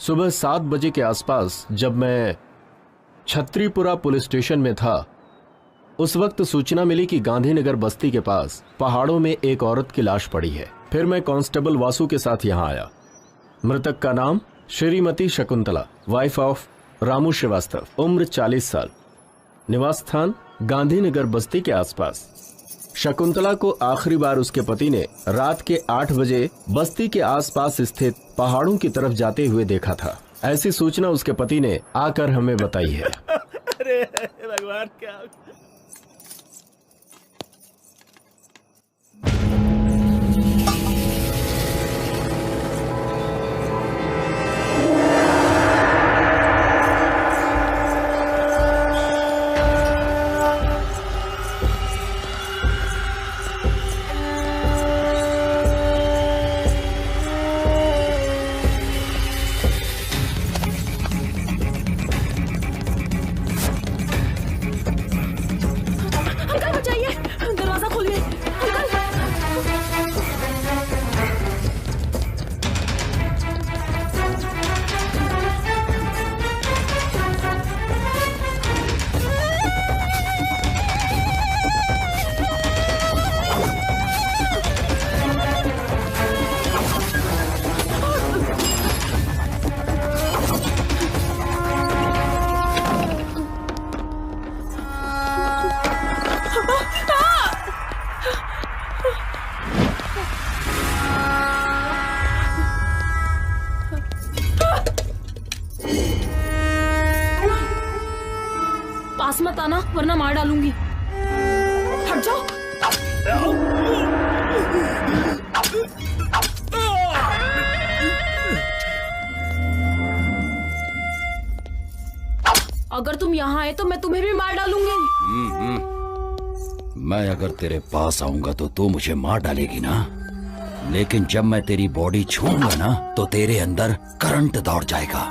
सुबह 7 बजे के आसपास जब मैं छत्रीपुरा पुलिस स्टेशन में था, उस वक्त सूचना मिली कि गांधीनगर बस्ती के पास पहाड़ों में एक औरत की लाश पड़ी है। फिर मैं कांस्टेबल वासु के साथ यहां आया। मृतक का नाम श्रीमती शकुंतला, वाइफ ऑफ रामू श्रीवास्तव, उम्र 40 साल, निवास स्थान गांधीनगर बस्ती के आसपास। शकुंतला को आखिरी बार उसके पति ने रात के 8 बजे बस्ती के आसपास स्थित पहाड़ों की तरफ जाते हुए देखा था। ऐसी सूचना उसके पति ने आकर हमें बताई है। अरे भगवान, क्या मत आना वरना मार डालूंगी। हट जाओ। अगर तुम यहाँ आए तो मैं तुम्हें भी मार डालूंगी। मैं अगर तेरे पास आऊंगा तो तू मुझे मार डालेगी ना, लेकिन जब मैं तेरी बॉडी छूऊंगा ना तो तेरे अंदर करंट दौड़ जाएगा।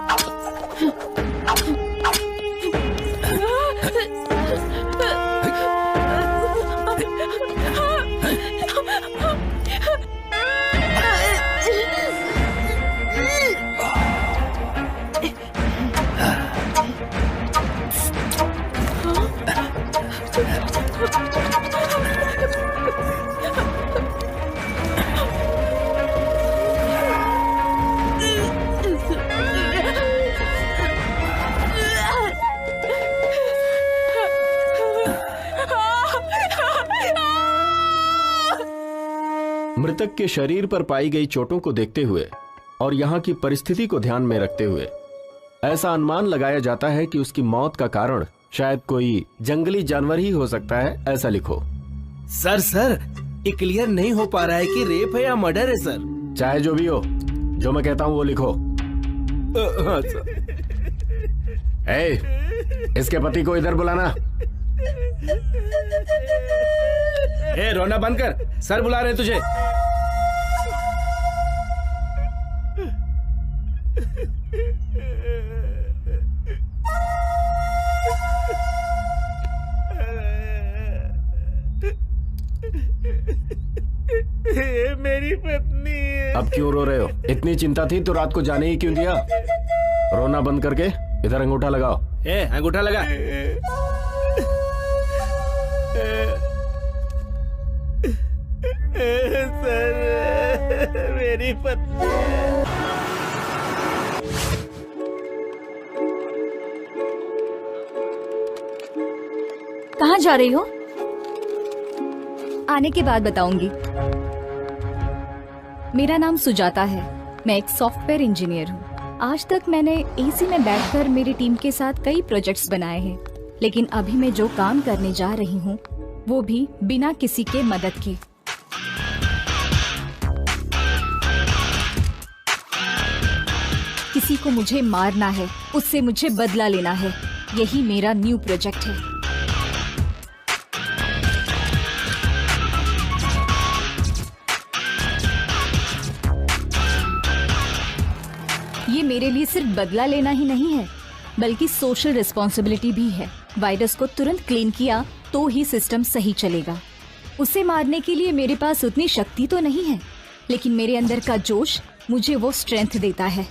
मृतक के शरीर पर पाई गई चोटों को देखते हुए और यहाँ की परिस्थिति को ध्यान में रखते हुए ऐसा अनुमान लगाया जाता है कि उसकी मौत का कारण शायद कोई जंगली जानवर ही हो सकता है। ऐसा लिखो। सर ये क्लियर नहीं हो पा रहा है कि रेप है या मर्डर है सर। चाहे जो भी हो, जो मैं कहता हूँ वो लिखो। हाँ सर। इसके पति को इधर बुलाना। रोना बंद कर, सर बुला रहे तुझे। ये मेरी पत्नी है। अब क्यों रो रहे हो? इतनी चिंता थी तो रात को जाने ही क्यों दिया? रोना बंद करके इधर अंगूठा लगाओ। अंगूठा लगा। सर मेरी पत्नी। कहाँ जा रही हो? आने के बाद बताऊंगी। मेरा नाम सुजाता है, मैं एक सॉफ्टवेयर इंजीनियर हूँ। आज तक मैंने एसी में बैठकर मेरी टीम के साथ कई प्रोजेक्ट्स बनाए हैं, लेकिन अभी मैं जो काम करने जा रही हूँ वो भी बिना किसी के मदद के। किसी को मुझे मारना है, उससे मुझे बदला लेना है। यही मेरा न्यू प्रोजेक्ट है। ये मेरे लिए सिर्फ बदला लेना ही नहीं है, बल्कि सोशल रिस्पॉन्सिबिलिटी भी है। वायरस को तुरंत क्लीन किया तो ही सिस्टम सही चलेगा। उसे मारने के लिए मेरे पास उतनी शक्ति तो नहीं है, लेकिन मेरे अंदर का जोश मुझे वो स्ट्रेंथ देता है।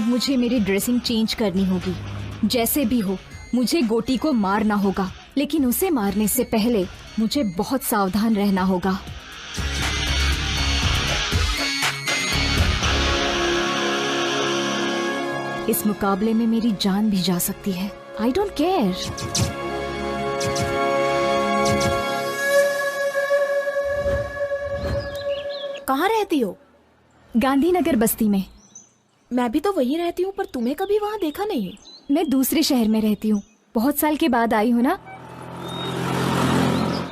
अब मुझे मेरी ड्रेसिंग चेंज करनी होगी। जैसे भी हो मुझे गोटी को मारना होगा, लेकिन उसे मारने से पहले मुझे बहुत सावधान रहना होगा। इस मुकाबले में मेरी जान भी जा सकती है। I don't care. कहाँ रहती हो? गांधीनगर बस्ती में। मैं भी तो वहीं रहती हूँ, पर तुम्हें कभी वहाँ देखा नहीं। मैं दूसरे शहर में रहती हूँ, बहुत साल के बाद आई हूँ ना।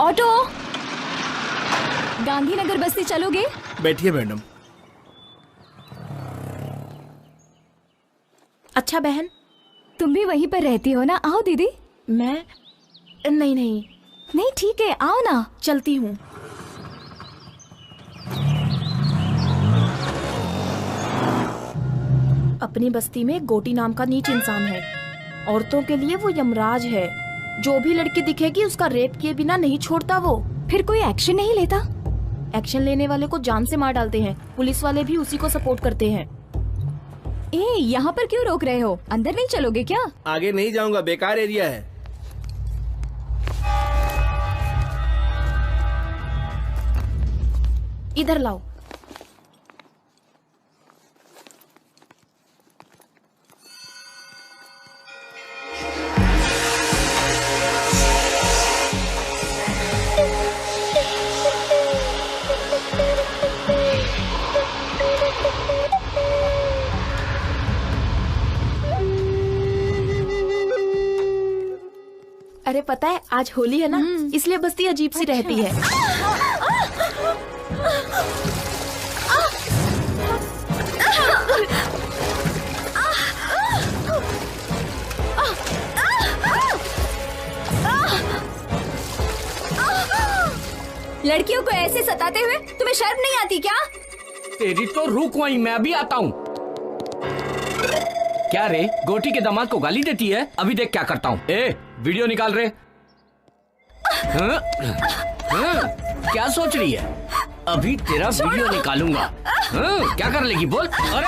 ऑटो, गांधीनगर बस्ती चलोगे? बैठिए मैडम। अच्छा बहन, तुम भी वहीं पर रहती हो ना? आओ दीदी। मैं नहीं नहीं नहीं ठीक है, आओ ना। चलती हूँ। अपनी बस्ती में गोटी नाम का नीच इंसान है। औरतों के लिए वो यमराज है। जो भी लड़की दिखेगी उसका रेप किए बिना नहीं छोड़ता वो। फिर कोई एक्शन नहीं लेता? एक्शन लेने वाले को जान से मार डालते हैं। पुलिस वाले भी उसी को सपोर्ट करते हैं। यहाँ पर क्यों रोक रहे हो? अंदर नहीं चलोगे क्या? आगे नहीं जाऊंगा, बेकार एरिया है। इधर लाओ। अरे पता है आज होली है ना, इसलिए बस्ती अजीब सी रहती है। लड़कियों को ऐसे सताते हुए तुम्हें शर्म नहीं आती क्या? तेरी तो रुक वहीं, मैं अभी आता हूँ। क्या रे, गोटी के दामाद को गाली देती है? अभी देख क्या करता हूँ। ए, वीडियो निकाल रे। हाँ? हाँ? क्या सोच रही है? अभी तेरा वीडियो निकालूंगा। हाँ? क्या कर लेगी बोल? अरे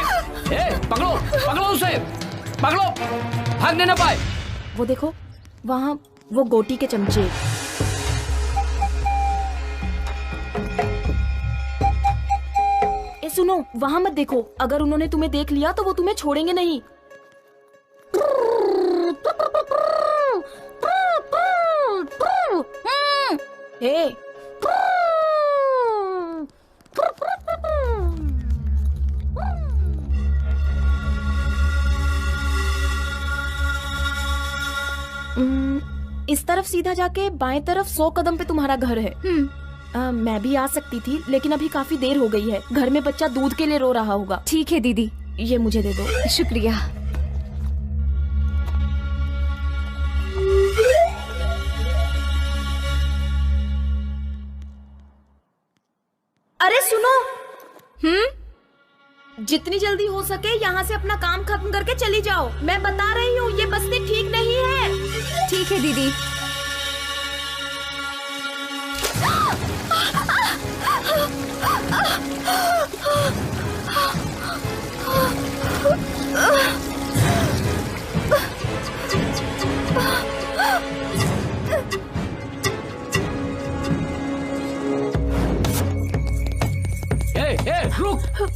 ए, पकड़ो पकड़ो उसे, पकड़ो, भागने न पाए। वो देखो वहाँ वो गोटी के चमचे। ए सुनो, वहाँ मत देखो। अगर उन्होंने तुम्हें देख लिया तो वो तुम्हें छोड़ेंगे नहीं। हे इस तरफ सीधा जाके बाएं तरफ 100 कदम पे तुम्हारा घर है। मैं भी आ सकती थी, लेकिन अभी काफी देर हो गई है। घर में बच्चा दूध के लिए रो रहा होगा। ठीक है दीदी। ये मुझे दे दो। शुक्रिया। अरे सुनो, जितनी जल्दी हो सके यहाँ से अपना काम खत्म करके चली जाओ। मैं बता रही हूँ ये बस्ती ठीक नहीं है। ठीक है दीदी।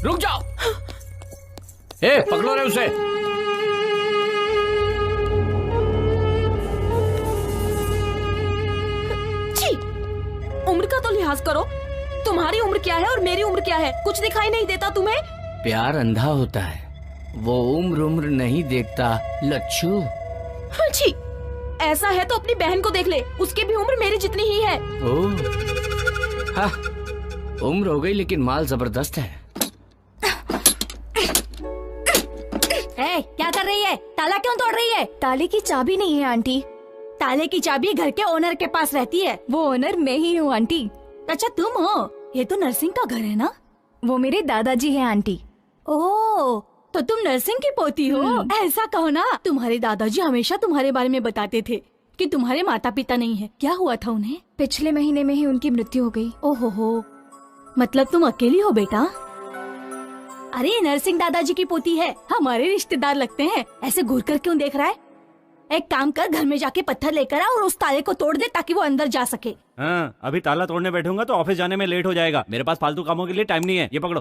रुक जाओ। ए, पकड़ो रे उसे। छी, उम्र का तो लिहाज करो। तुम्हारी उम्र क्या है और मेरी उम्र क्या है? कुछ दिखाई नहीं देता तुम्हें? प्यार अंधा होता है, वो उम्र नहीं देखता लच्छू। छी, ऐसा है तो अपनी बहन को देख ले, उसकी भी उम्र मेरी जितनी ही है। ओह, हाँ, उम्र हो गई लेकिन माल जबरदस्त है। क्या कर रही है? ताला क्यों तोड़ रही है? ताले की चाबी नहीं है आंटी। ताले की चाबी घर के ओनर के पास रहती है। वो ओनर मैं ही हूँ आंटी। अच्छा तुम हो? ये तो नरसिंह का घर है ना? वो मेरे दादाजी हैं आंटी। ओह, तो तुम नरसिंह की पोती हो? ऐसा कहो ना। तुम्हारे दादाजी हमेशा तुम्हारे बारे में बताते थे कि तुम्हारे माता पिता नहीं है। क्या हुआ था उन्हें? पिछले महीने में ही उनकी मृत्यु हो गई। ओहो हो, मतलब तुम अकेली हो बेटा? अरे नरसिंह दादाजी की पोती है, हमारे रिश्तेदार लगते हैं। ऐसे घूर कर क्यों देख रहा है? एक काम कर, घर में जाके पत्थर लेकर आ और उस ताले को तोड़ दे ताकि वो अंदर जा सके। हाँ, अभी ताला तोड़ने बैठूंगा तो ऑफिस जाने में लेट हो जाएगा। मेरे पास फालतू कामों के लिए टाइम नहीं है। ये पकड़ो।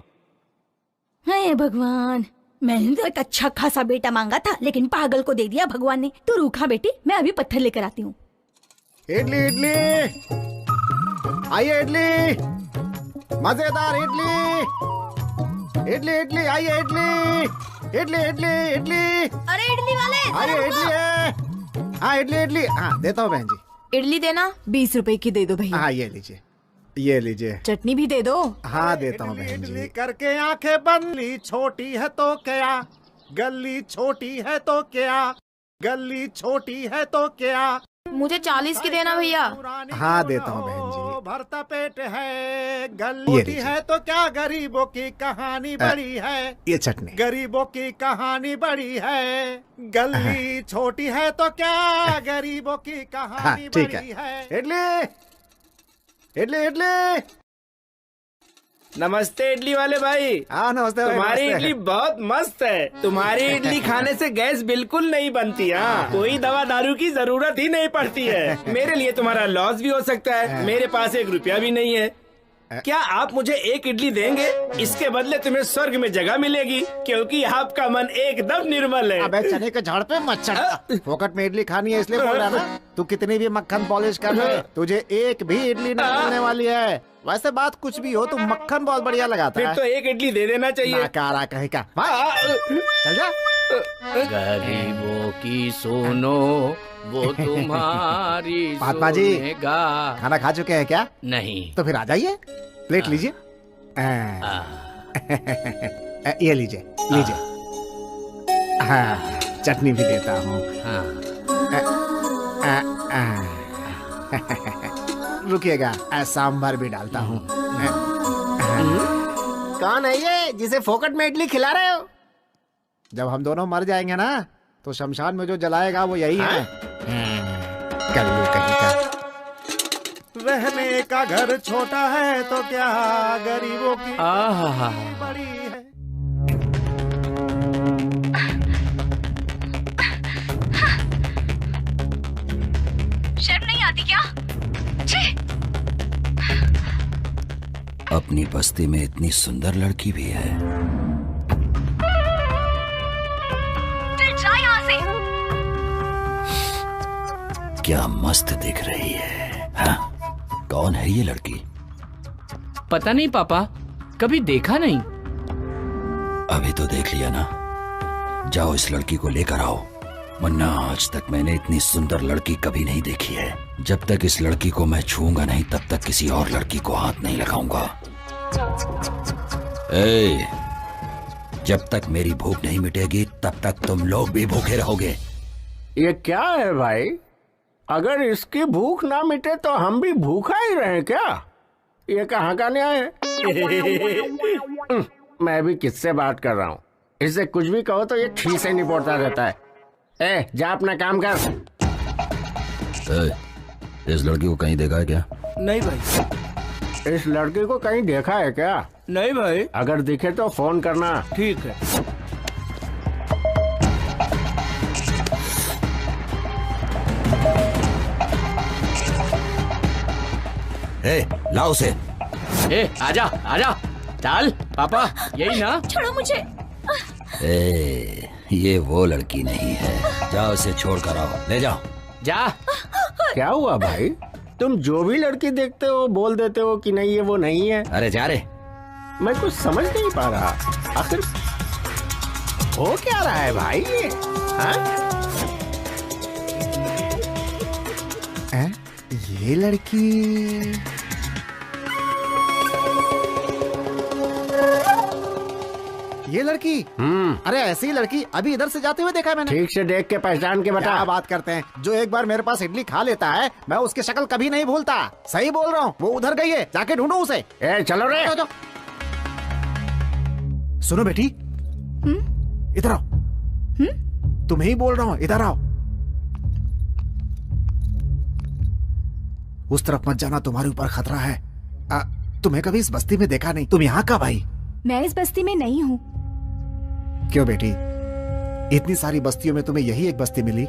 हे भगवान, मैंने तो एक अच्छा खासा बेटा मांगा था, लेकिन पागल को दे दिया भगवान ने। तू रूखा बेटी, मैं अभी पत्थर लेकर आती हूँ। इडली इडली, आइए इडली, मजेदार इडली, इडली इडली, आइए इडली, इडली इडली इडली। अरे इडली वाले, आइए इडली है। हाँ इडली इडली, हाँ देता हूँ बहन जी। इडली देना। 20 रुपए की दे दो भैया। हाँ ये लीजिए, ये लीजिए। चटनी भी दे दो। हाँ देता हूँ बहन जी। करके आंखें बंद, छोटी है तो क्या, गली छोटी है तो क्या, गली छोटी है तो क्या। मुझे 40 की देना भैया। हाँ देता हूँ बहन जी। भरता पेट है, गली छोटी है तो क्या, गरीबों की कहानी बड़ी है। ये चटनी। गरीबों की कहानी बड़ी है, गली छोटी है तो क्या, गरीबों की कहानी बड़ी है। इडली इडली इडली। नमस्ते इडली वाले भाई। हाँ नमस्ते भाई, तुम्हारी नमस्ते। इडली बहुत मस्त है। तुम्हारी इडली खाने से गैस बिल्कुल नहीं बनती। हाँ, कोई दवा दारू की जरूरत ही नहीं पड़ती है। मेरे लिए तुम्हारा लॉस भी हो सकता है। मेरे पास 1 रुपया भी नहीं है। क्या आप मुझे 1 इडली देंगे? इसके बदले तुम्हें स्वर्ग में जगह मिलेगी, क्योंकि आपका मन एकदम निर्मल है। अबे चने के झाड़ पे मत चढ़। फोकट में इडली खानी है इसलिए बोल रहा ना। तू कितनी भी मक्खन पॉलिश कर ले, तुझे एक भी इडली नहीं मिलने वाली है। वैसे बात कुछ भी हो, तू मक्खन बहुत बढ़िया लगाता फिर है। तो 1 इडली दे देना चाहिए। नाकारा कहीं का। चल जा। गरीबों की सुनो, वो तुम्हारी महात्मा जी, सुनेगा। खाना खा चुके हैं क्या? नहीं। तो फिर आ जाइए, प्लेट लीजिए। ये लीजिए लीजिए। हाँ चटनी भी देता हूँ। रुकिएगा, सांभर भी डालता हूँ। कौन है ये जिसे फोकट में इडली खिला रहे हो? जब हम दोनों मर जाएंगे ना, तो शमशान में जो जलाएगा वो यही है। कल्लू कहीं का। रहने का घर छोटा है तो क्या, गरीबों की बड़ी है। शर्म नहीं आती क्या? अपनी बस्ती में इतनी सुंदर लड़की भी है। जा यहाँ से। क्या मस्त दिख रही है। हाँ? कौन है ये लड़की? पता नहीं पापा, कभी देखा नहीं। अभी तो देख लिया ना। जाओ इस लड़की को लेकर आओ, वरना आज तक मैंने इतनी सुंदर लड़की कभी नहीं देखी है। जब तक इस लड़की को मैं छूऊंगा नहीं, तब तक किसी और लड़की को हाथ नहीं लगाऊंगा। ए, जब तक मेरी भूख नहीं मिटेगी तब तक तुम लोग भी भूखे रहोगे। ये क्या है भाई? अगर इसकी भूख ना मिटे तो हम भी भूखा ही रहे क्या? ये कहाँ का न्याय है? मैं भी किससे बात कर रहा हूँ? इससे कुछ भी कहो तो ये ठीक से निपटता रहता है। ए, जा अपना काम कर। इस लड़की को कहीं देखा है क्या? नहीं भाई। इस लड़की को कहीं देखा है क्या? नहीं भाई। अगर दिखे तो फोन करना। ठीक है। लाओ उसे। आजा आजा, चल पापा, यही ना? छोड़ो मुझे। ये वो लड़की नहीं है। जाओ उसे छोड़ कर आओ, ले जाओ। जा। क्या हुआ भाई? तुम जो भी लड़की देखते हो बोल देते हो कि नहीं ये वो नहीं है। अरे जा रे। मैं कुछ समझ नहीं पा रहा, आखिर हो क्या रहा है भाई ये? ये लड़की अरे ऐसी लड़की अभी इधर से जाते हुए देखा है मैंने। ठीक से देख के पहचान के बता। क्या बात करते हैं? जो एक बार मेरे पास इडली खा लेता है, मैं उसकी शक्ल कभी नहीं भूलता। सही बोल रहा हूँ, वो उधर गई है, जाके ढूंढो उसे। चलो रे। जाओ। सुनो बेटी, इधर आओ। तुम्हें ही बोल रहा हूँ, इधर आओ। उस तरफ मत जाना, तुम्हारे ऊपर खतरा है। तुम्हें कभी इस बस्ती में देखा नहीं। तुम यहाँ कब आई? मैं इस बस्ती में नहीं हूँ, क्यों बेटी, इतनी सारी बस्तियों में तुम्हें यही एक बस्ती मिली?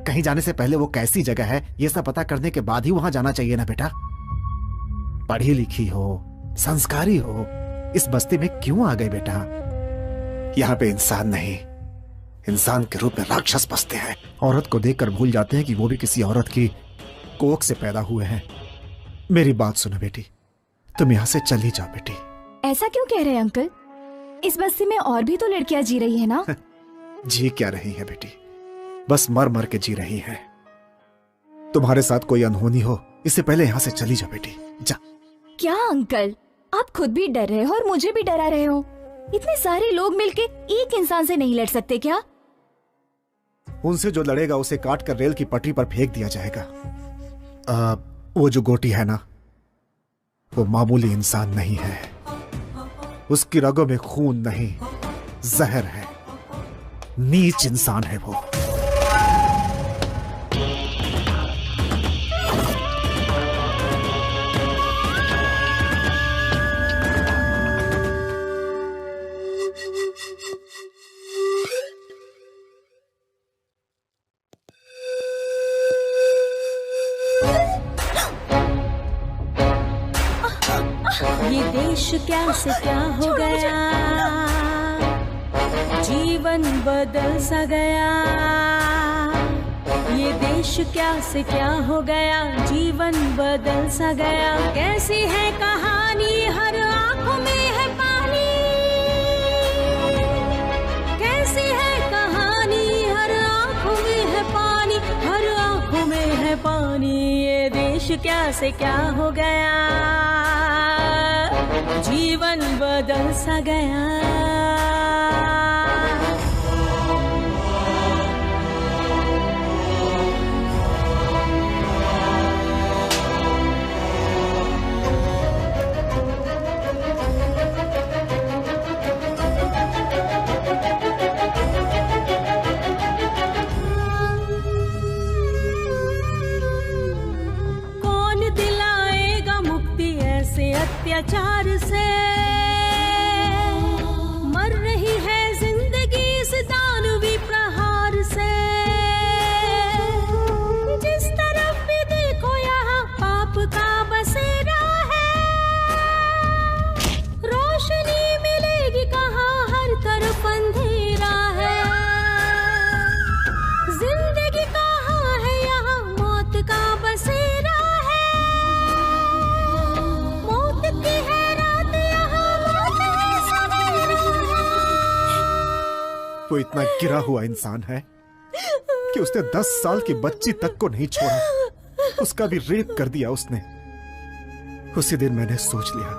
कहीं जाने से पहले वो कैसी जगह है ये सब पता करने के बाद ही वहां जाना चाहिए ना बेटा। पढ़ी लिखी हो, संस्कारी हो, इस बस्ती में क्यों आ गए बेटा? यहाँ पे इंसान नहीं, इंसान के रूप में राक्षस बसते हैं। औरत को देखकर भूल जाते हैं कि वो भी किसी औरत की कोख से पैदा हुए हैं। मेरी बात सुनो बेटी, तुम यहाँ से चली जाओ बेटी। ऐसा क्यों कह रहे हैं अंकल? इस बस्ती में और भी तो लड़कियां जी रही है ना? जी क्या रही है बेटी, बस मर मर के जी रही है। तुम्हारे साथ कोई अनहोनी हो इससे पहले यहाँ से चली जाओ बेटी, जा। क्या अंकल, आप खुद भी डर रहे हो और मुझे भी डरा रहे हो। इतने सारे लोग मिलके एक इंसान से नहीं लड़ सकते क्या? उनसे जो लड़ेगा उसे काट कर रेल की पटरी पर फेंक दिया जाएगा। वो जो गोटी है ना, वो मामूली इंसान नहीं है। उसकी रगों में खून नहीं, जहर है। नीच इंसान है वो। ये देश क्या से क्या हो गया, जीवन बदल सा गया। ये देश क्या से क्या हो गया, जीवन बदल सा गया। कैसी है कहानी, हर आंखों में है पानी। कैसी है कहानी, हर आंखों में है पानी, हर आंखों में है पानी। ये देश क्या से क्या हो गया, जीवन बदल सा गया। कौन दिलाएगा मुक्ति ऐसे अत्याचार से? मर रही है जिंदगी इस दानवी प्रहार से। जिस तरफ भी देखो यहाँ पाप का बसेरा है। रोशनी मिलेगी कहाँ, हर तरफ अंधेरा है। जिंदगी कहाँ है यहाँ, मौत का बसेरा है। मौत की है रात यहाँ, मौत है सवेरा। वो इतना गिरा हुआ इंसान है कि उसने 10 साल की बच्ची तक को नहीं छोड़ा। उसका भी रेप कर दिया उसने। उसी दिन मैंने सोच लिया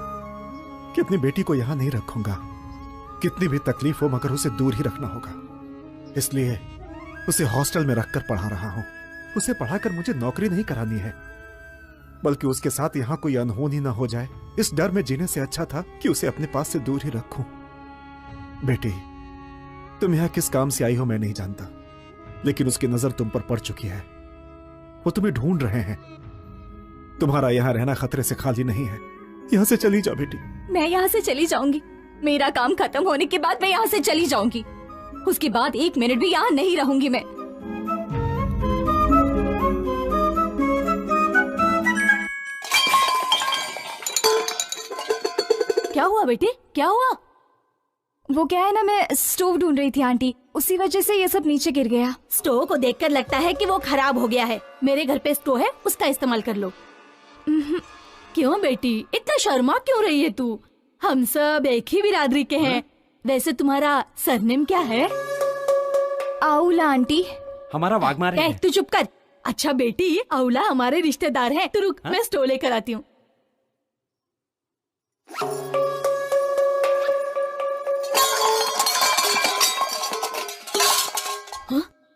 कि अपनी बेटी को यहां नहीं रखूंगा। कितनी भी तकलीफ हो मगर उसे दूर ही रखना होगा। इसलिए उसे हॉस्टल में रखकर पढ़ा रहा हूं। उसे पढ़ाकर मुझे नौकरी नहीं करानी है, बल्कि उसके साथ यहां कोई अनहोनी ना हो जाए, इस डर में जीने से अच्छा था कि उसे अपने पास से दूर ही रखूं। बेटी, तुम यहां किस काम से आई हो मैं नहीं जानता, लेकिन उसकी नजर तुम पर पड़ चुकी है। वो तुम्हें ढूंढ रहे हैं। तुम्हारा यहां रहना खतरे से खाली नहीं है। यहां से चली जाओ बेटी। मैं यहाँ से चली जाऊंगी। मेरा काम खत्म होने के बाद मैं यहाँ से चली जाऊंगी। उसके बाद 1 मिनट भी यहाँ नहीं रहूंगी मैं। क्या हुआ बेटे, क्या हुआ? वो क्या है ना, मैं स्टोव ढूंढ रही थी आंटी, उसी वजह से ये सब नीचे गिर गया। स्टोव को देखकर लगता है कि वो खराब हो गया है। मेरे घर पे स्टोव है, उसका इस्तेमाल कर लो। क्यों बेटी, इतना शर्मा क्यों रही है तू? हम सब एक ही बिरादरी के हैं। वैसे तुम्हारा सरनेम क्या है? आउला आंटी। हमारा वाघमारे है। तू चुप कर। अच्छा बेटी, आउला हमारे रिश्तेदार हैं। तू रुक, मैं स्टोव लेकर आती हूँ।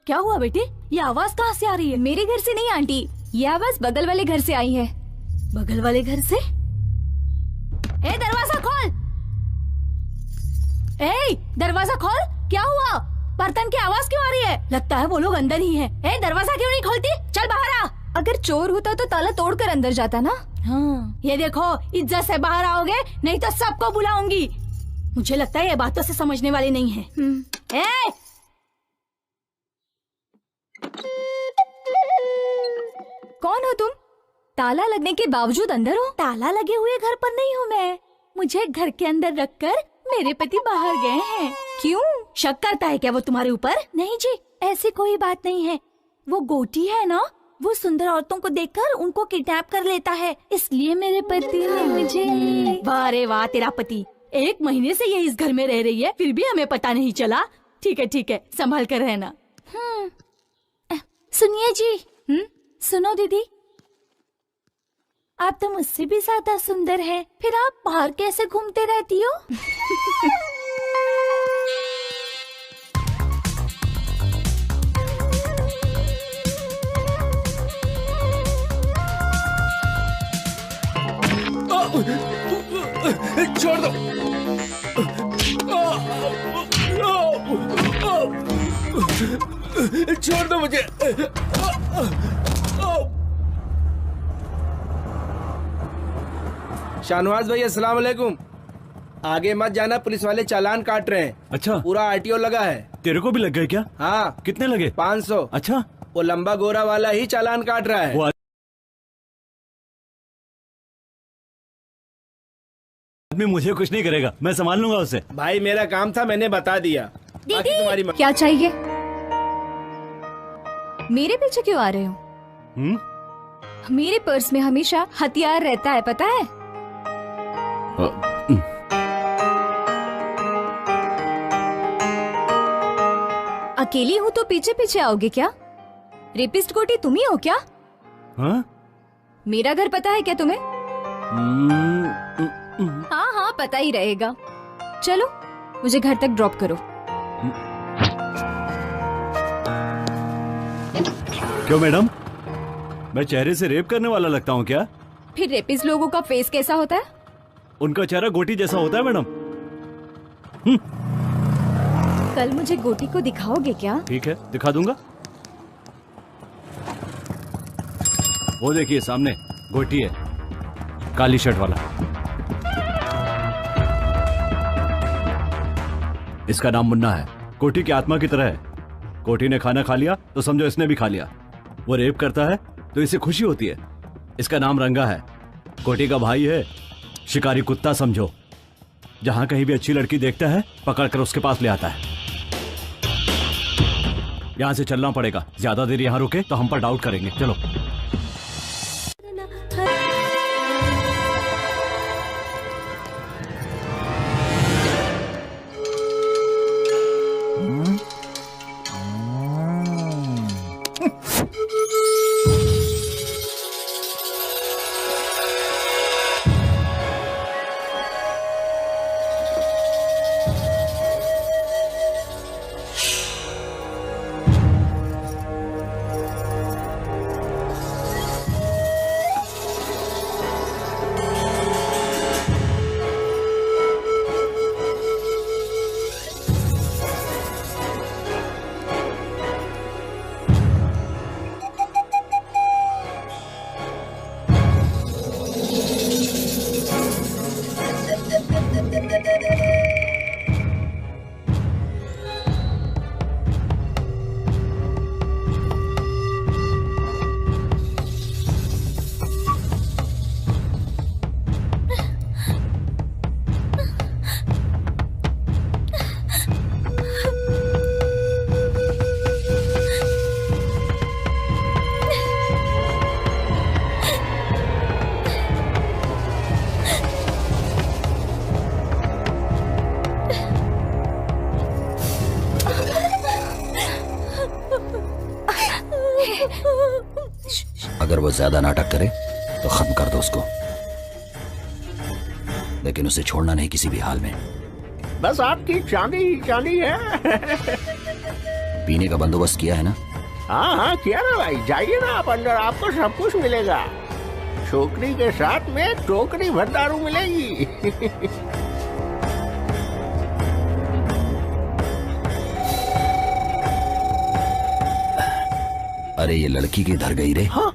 क्या हुआ बेटे, ये आवाज कहाँ से आ रही है? मेरे घर से नहीं आंटी, ये आवाज बगल वाले घर से आई है। बगल वाले घर से? ए दरवाजा खोल। ए दरवाजा खोल। क्या हुआ? बर्तन की आवाज क्यों आ रही है? लगता है वो लोग अंदर ही हैं। ए दरवाजा क्यों नहीं खोलती? चल बाहर आ। अगर चोर होता तो ताला तोड़कर अंदर जाता ना। हाँ, ये देखो, इज्जत से बाहर आओगे नहीं तो सबको बुलाऊंगी। मुझे लगता है ये बातों से समझने वाले नहीं हैं। ए! कौन हो तुम? ताला लगने के बावजूद अंदर हो? ताला लगे हुए घर पर नहीं हूँ मैं। मुझे घर के अंदर रखकर मेरे पति बाहर गए हैं। क्यों? शक करता है क्या वो तुम्हारे ऊपर? नहीं जी, ऐसी कोई बात नहीं है। वो गोटी है ना, वो सुंदर औरतों को देखकर उनको किडनैप कर लेता है, इसलिए मेरे पति ने मुझे। वाह रे वाह, तेरा पति 1 महीने से ये इस घर में रह रही है, फिर भी हमें पता नहीं चला। ठीक है, संभाल कर रहना। सुनिए जी। सुनो दीदी, आप तो मुझसे भी ज्यादा सुंदर हैं, फिर आप बाहर कैसे घूमते रहती हो? छोड़ दो। छोड़ दो मुझे। शाहनवाज भाई अस्सलाम वालेकुम। आगे मत जाना, पुलिस वाले चालान काट रहे हैं। अच्छा, पूरा आरटीओ लगा है। तेरे को भी लग गए क्या? हाँ। कितने लगे? 500। अच्छा, वो लंबा गोरा वाला ही चालान काट रहा है। वो आदमी मुझे कुछ नहीं करेगा, मैं संभाल लूंगा उसे। भाई मेरा काम था, मैंने बता दिया। बाकी तुम्हारी क्या चाहिए? मेरे पीछे क्यों आ रहे हो? मेरे पर्स में हमेशा हथियार रहता है, पता है? अकेली हूँ तो पीछे पीछे आओगे क्या? रेपिस्ट गोटी तुम ही हो क्या? हाँ? मेरा घर पता है क्या तुम्हें? हाँ, पता ही रहेगा। चलो मुझे घर तक ड्रॉप करो। क्यों मैडम, मैं चेहरे से रेप करने वाला लगता हूँ क्या? फिर रेपिस्ट लोगों का फेस कैसा होता है? उनका चेहरा गोटी जैसा होता है मैडम। कल मुझे गोटी को दिखाओगे क्या? ठीक है, दिखा दूंगा। वो देखिए सामने गोटी है, काली शर्ट वाला। इसका नाम मुन्ना है, कोटी की आत्मा की तरह है। कोटी ने खाना खा लिया तो समझो इसने भी खा लिया। वो रेप करता है तो इसे खुशी होती है। इसका नाम रंगा है, कोटी का भाई है, शिकारी कुत्ता समझो। जहां कहीं भी अच्छी लड़की देखता है पकड़कर उसके पास ले आता है। यहां से चलना पड़ेगा, ज्यादा देर यहां रुके तो हम पर डाउट करेंगे। चलो। अगर वो ज्यादा नाटक करे तो खत्म कर दो उसको, लेकिन उसे छोड़ना नहीं किसी भी हाल में। बस आपकी चांदी ही चांदी है। पीने का बंदोबस्त किया है ना? हाँ किया ना भाई, जाइए ना आप अंदर, आपको सब कुछ मिलेगा। छोकरी के साथ में टोकरी भर दारू मिलेगी। अरे ये लड़की किधर गई रे? हाँ?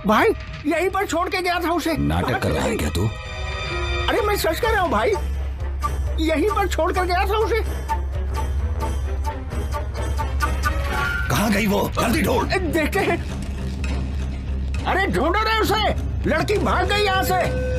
भाई यहीं पर छोड़ के गया था उसे। नाटक कर रहा है क्या तू? अरे मैं सच कह रहा हूँ भाई। यहीं पर छोड़ कर गया था उसे। कहाँ गई वो? जल्दी ढूंढ। देखते हैं। अरे ढूंढो रे उसे, लड़की भाग गई यहाँ से।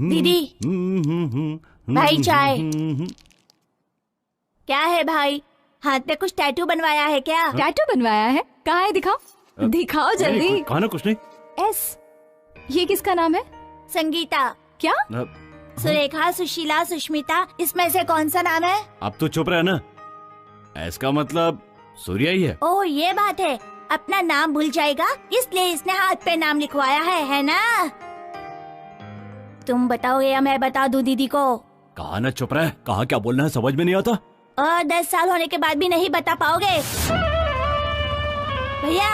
दीदी, भाई चाय। क्या है भाई, हाथ पे कुछ टैटू बनवाया है क्या? टैटू बनवाया है? कहाँ है, दिखाओ दिखाओ जल्दी। कहा ना कुछ नहीं। एस, ये किसका नाम है? संगीता। क्या? सुरेखा, सुशीला, सुष्मिता, इसमें से कौन सा नाम है? अब तो चुप रहे ना, एस का मतलब सूर्या ही है। ओह ये बात है, अपना नाम भूल जाएगा इसलिए इसने हाथ पे नाम लिखवाया है ना? तुम बताओगे या मैं बता दूं दीदी को? कहा ना चुप रहे, कहा क्या बोलना है समझ में नहीं आता। और 10 साल होने के बाद भी नहीं बता पाओगे? भैया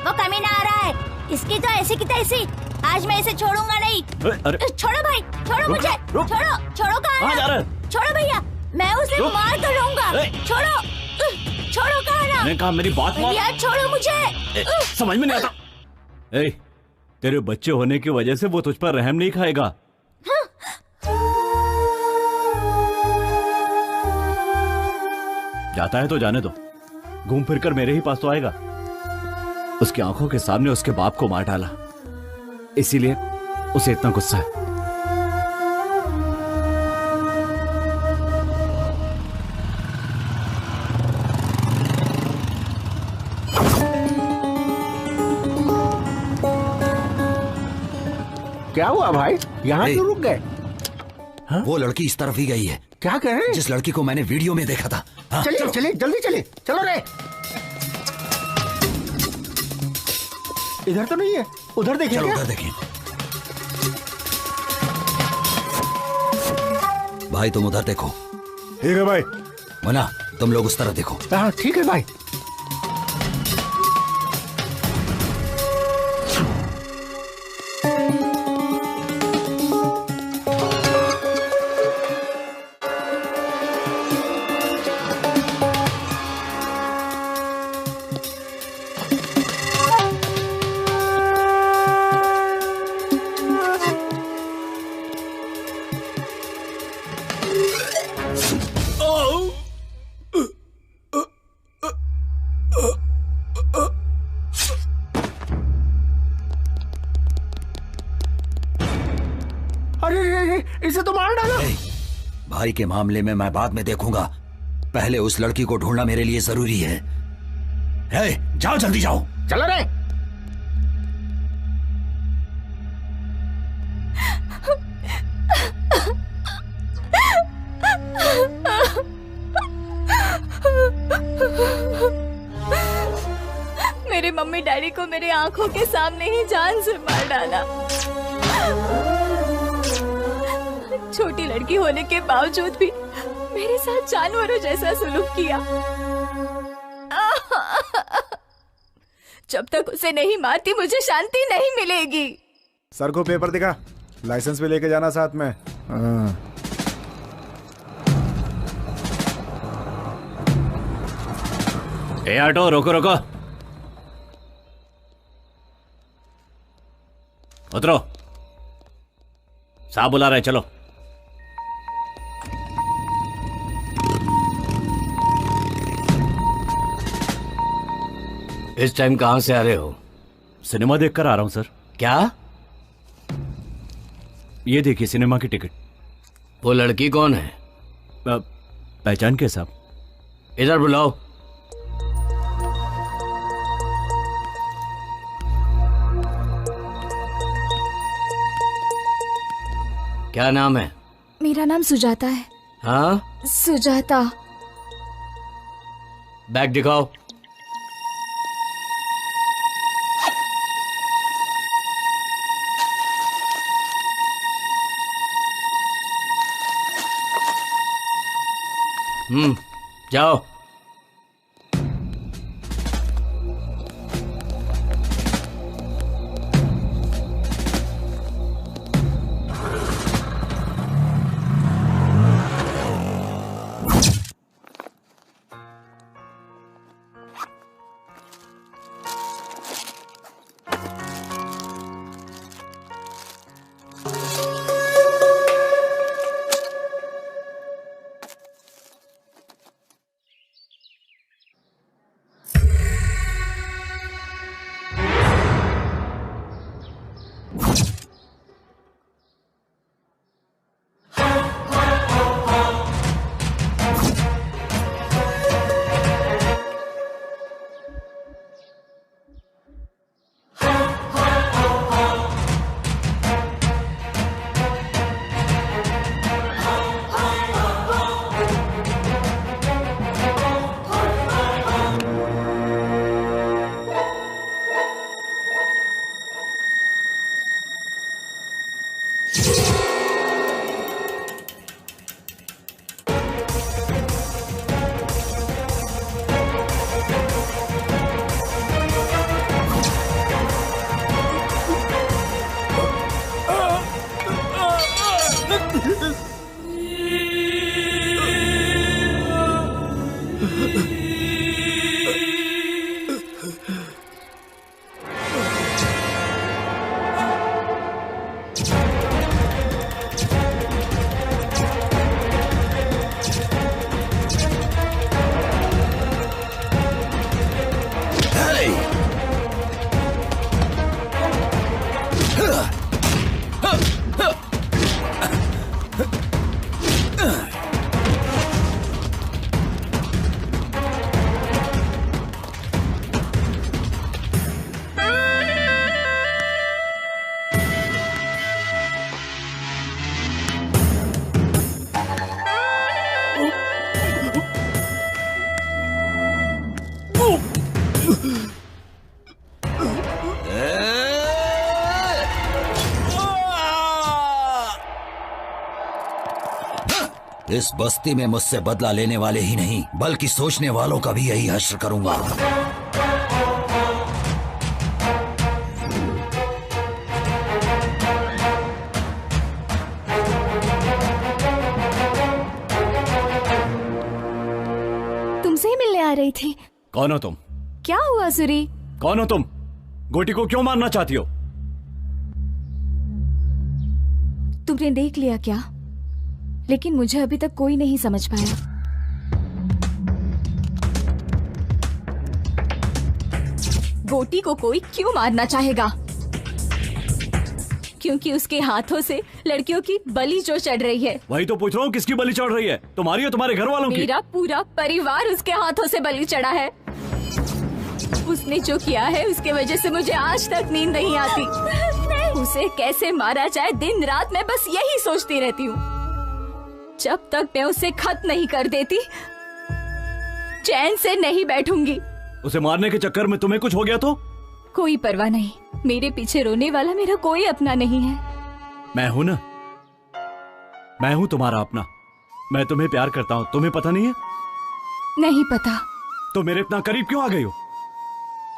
वो कमीना आ रहा है, इसकी तो ऐसी की तैसी, आज मैं इसे छोड़ूंगा नहीं। अरे छोड़ो भाई, छोड़ो मुझे, रुक। छोड़ो छोड़ो। कहाँ जा रहे? छोड़ो भैया, मैं उसे मार कर लूंगा। छोड़ो छोड़ो, कहा ना? मैंने कहा मेरी बात मान। भैया छोड़ो मुझे। समझ में नहीं आता। ए, तेरे बच्चे होने की वजह से वो तुझ पर रहम नहीं खाएगा। जाता है तो जाने दो, घूम फिर कर मेरे ही पास तो आएगा। उसकी आंखों के सामने उसके बाप को मार डाला, इसीलिए उसे इतना गुस्सा है। क्या हुआ भाई, यहाँ क्यों रुक गए? वो लड़की इस तरफ ही गई है। क्या कह रहे हैं? जिस लड़की को मैंने वीडियो में देखा था। हाँ, चलिए चलिए जल्दी चलिए, चलो रे। इधर तो नहीं है, उधर देखिए। चलो उधर देखिए। भाई तुम उधर देखो। ठीक है भाई। मुन्ना तुम लोग उस तरफ देखो। हाँ ठीक है भाई। इसे तो मार डालो। भाई के मामले में मैं बाद में देखूंगा, पहले उस लड़की को ढूंढना मेरे लिए जरूरी है। जाओ जल्दी जाओ। चलो रे। मेरे मम्मी डैडी को मेरे आंखों के सामने ही जान से मार डाला। छोटी लड़की होने के बावजूद भी मेरे साथ जानवरों जैसा सलूक किया। जब तक उसे नहीं मारती मुझे शांति नहीं मिलेगी। सर को पेपर दिखा, लाइसेंस भी लेके जाना साथ में। ए ऑटो रोको रोको, उतरो, साहब बुला रहे, चलो। इस टाइम कहाँ से आ रहे हो? सिनेमा देखकर आ रहा हूँ सर। क्या? ये देखिए सिनेमा की टिकट। वो लड़की कौन है? पहचान के साहब? इधर बुलाओ। क्या नाम है? मेरा नाम सुजाता है। हाँ? सुजाता। बैग दिखाओ। जाओ। इस बस्ती में मुझसे बदला लेने वाले ही नहीं बल्कि सोचने वालों का भी यही हश्र करूंगा। तुमसे ही मिलने आ रही थी। कौन हो तुम? क्या हुआ सूरी? कौन हो तुम? गोटी को क्यों मारना चाहती हो? तुमने देख लिया क्या? लेकिन मुझे अभी तक कोई नहीं समझ पाया। गोटी को कोई क्यों मारना चाहेगा? क्योंकि उसके हाथों से लड़कियों की बलि जो चढ़ रही है। वही तो पूछ रहा हूँ, किसकी बलि चढ़ रही है? तुम्हारी या तुम्हारे घर वालों की? मेरा पूरा परिवार उसके हाथों से बलि चढ़ा है। उसने जो किया है उसके वजह से मुझे आज तक नींद नहीं आती। उसे कैसे मारा जाए दिन रात मैं बस यही सोचती रहती हूँ। जब तक मैं उसे खत्म नहीं कर देती चैन से नहीं बैठूंगी। उसे मारने के चक्कर में तुम्हें कुछ हो गया तो? कोई परवाह नहीं, मेरे पीछे रोने वाला मेरा कोई अपना नहीं है। मैं हूं ना, मैं हूं तुम्हारा अपना। मैं तुम्हें प्यार करता हूं, तुम्हें पता नहीं है? नहीं पता। तो मेरे इतना करीब क्यों आ गई हो?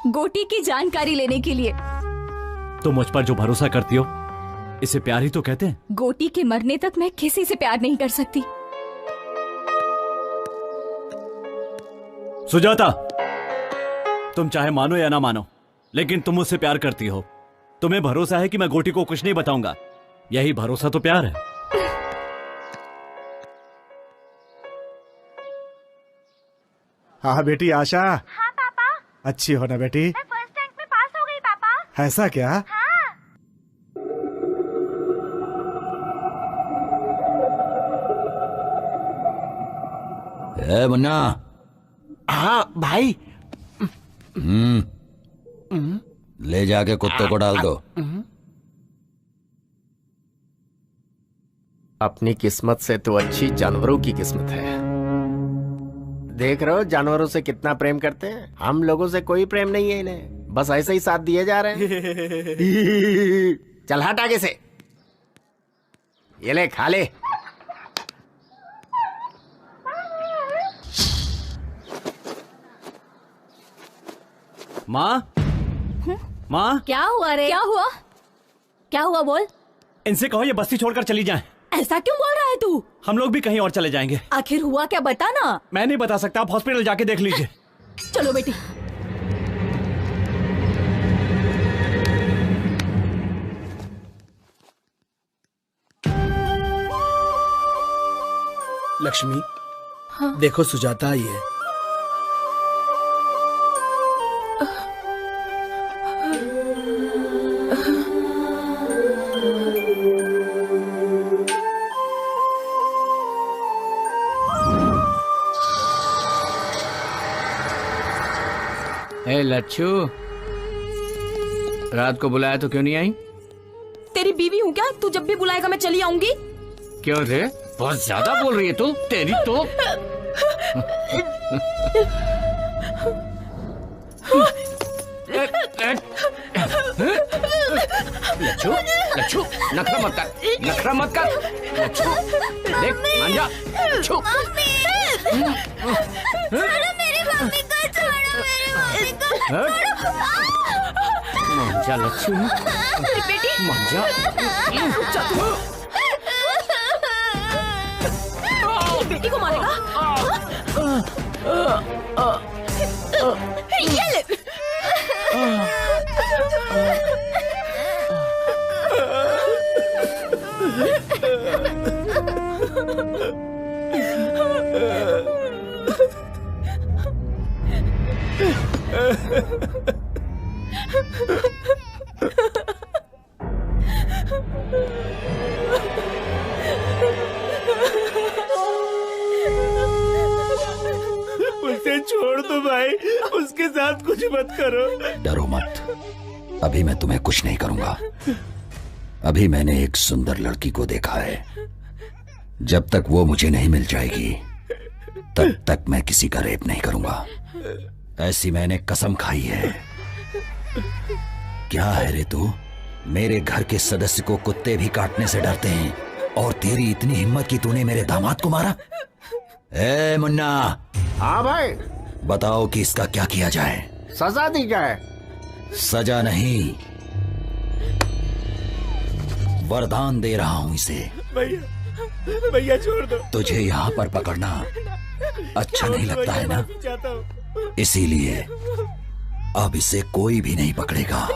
गोटी की जानकारी लेने के लिए। तुम मुझ पर जो भरोसा करती हो इसे प्यार ही तो कहते हैं। गोटी के मरने तक मैं किसी से प्यार नहीं कर सकती। सुजाता, तुम चाहे मानो या ना मानो लेकिन तुम मुझसे प्यार करती हो। तुम्हें भरोसा है कि मैं गोटी को कुछ नहीं बताऊंगा। यही भरोसा तो प्यार है। हाँ बेटी आशा। हाँ पापा। अच्छी हो ना बेटी? मैं फर्स्ट रैंक में पास हो गई पापा। ऐसा क्या? हाँ। ए मुन्ना। हाँ भाई। ले जाके कुत्ते को डाल दो। अपनी किस्मत से तो अच्छी जानवरों की किस्मत है। देख रहे हो जानवरों से कितना प्रेम करते हैं। हम लोगों से कोई प्रेम नहीं है इन्हें, बस ऐसे ही साथ दिए जा रहे हैं। चल हट आगे से, ये ले खा ले। माँ, माँ। क्या हुआ रे? क्या हुआ? क्या हुआ बोल? इनसे कहो ये बस्ती छोड़कर चली जाएं। ऐसा क्यों बोल रहा है तू? हम लोग भी कहीं और चले जाएंगे। आखिर हुआ क्या बता ना। मैं नहीं बता सकता, आप हॉस्पिटल जाके देख लीजिए। चलो बेटी। लक्ष्मी, हाँ? देखो सुजाता आई है। ए लच्छू, रात को बुलाया तो क्यों नहीं आई? तेरी बीवी हूँ क्या? तू जब भी बुलाएगा मैं चली आऊंगी। क्यों रे? बहुत ज्यादा बोल रही है तू। तेरी तो लच्छू, लच्छू नखरा मत कर, नखरा मत कर। लच्छू देख मान जा। लच्छू मेरी मम्मी को छोड़ो, मेरी मम्मी को छोड़ो। मान जा लच्छू, मान जा। बेटी को मारेगा? ये ले। उसे छोड़ दो भाई, उसके साथ कुछ मत करो। डरो मत, अभी मैं तुम्हें कुछ नहीं करूंगा। अभी मैंने एक सुंदर लड़की को देखा है, जब तक वो मुझे नहीं मिल जाएगी तब तक मैं किसी का रेप नहीं करूंगा। ऐसी मैंने कसम खाई है। क्या है रे तू? मेरे घर के सदस्य को कुत्ते भी काटने से डरते हैं और तेरी इतनी हिम्मत कि तूने मेरे दामाद को मारा? ए मुन्ना। हाँ भाई। बताओ कि इसका क्या किया जाए? सजा दी जाए। सजा नहीं, वरदान दे रहा हूं इसे। भैया, भैया छोड़ दो। तुझे यहाँ पर पकड़ना अच्छा नहीं लगता है ना? इसीलिए अब इसे कोई भी नहीं पकड़ेगा।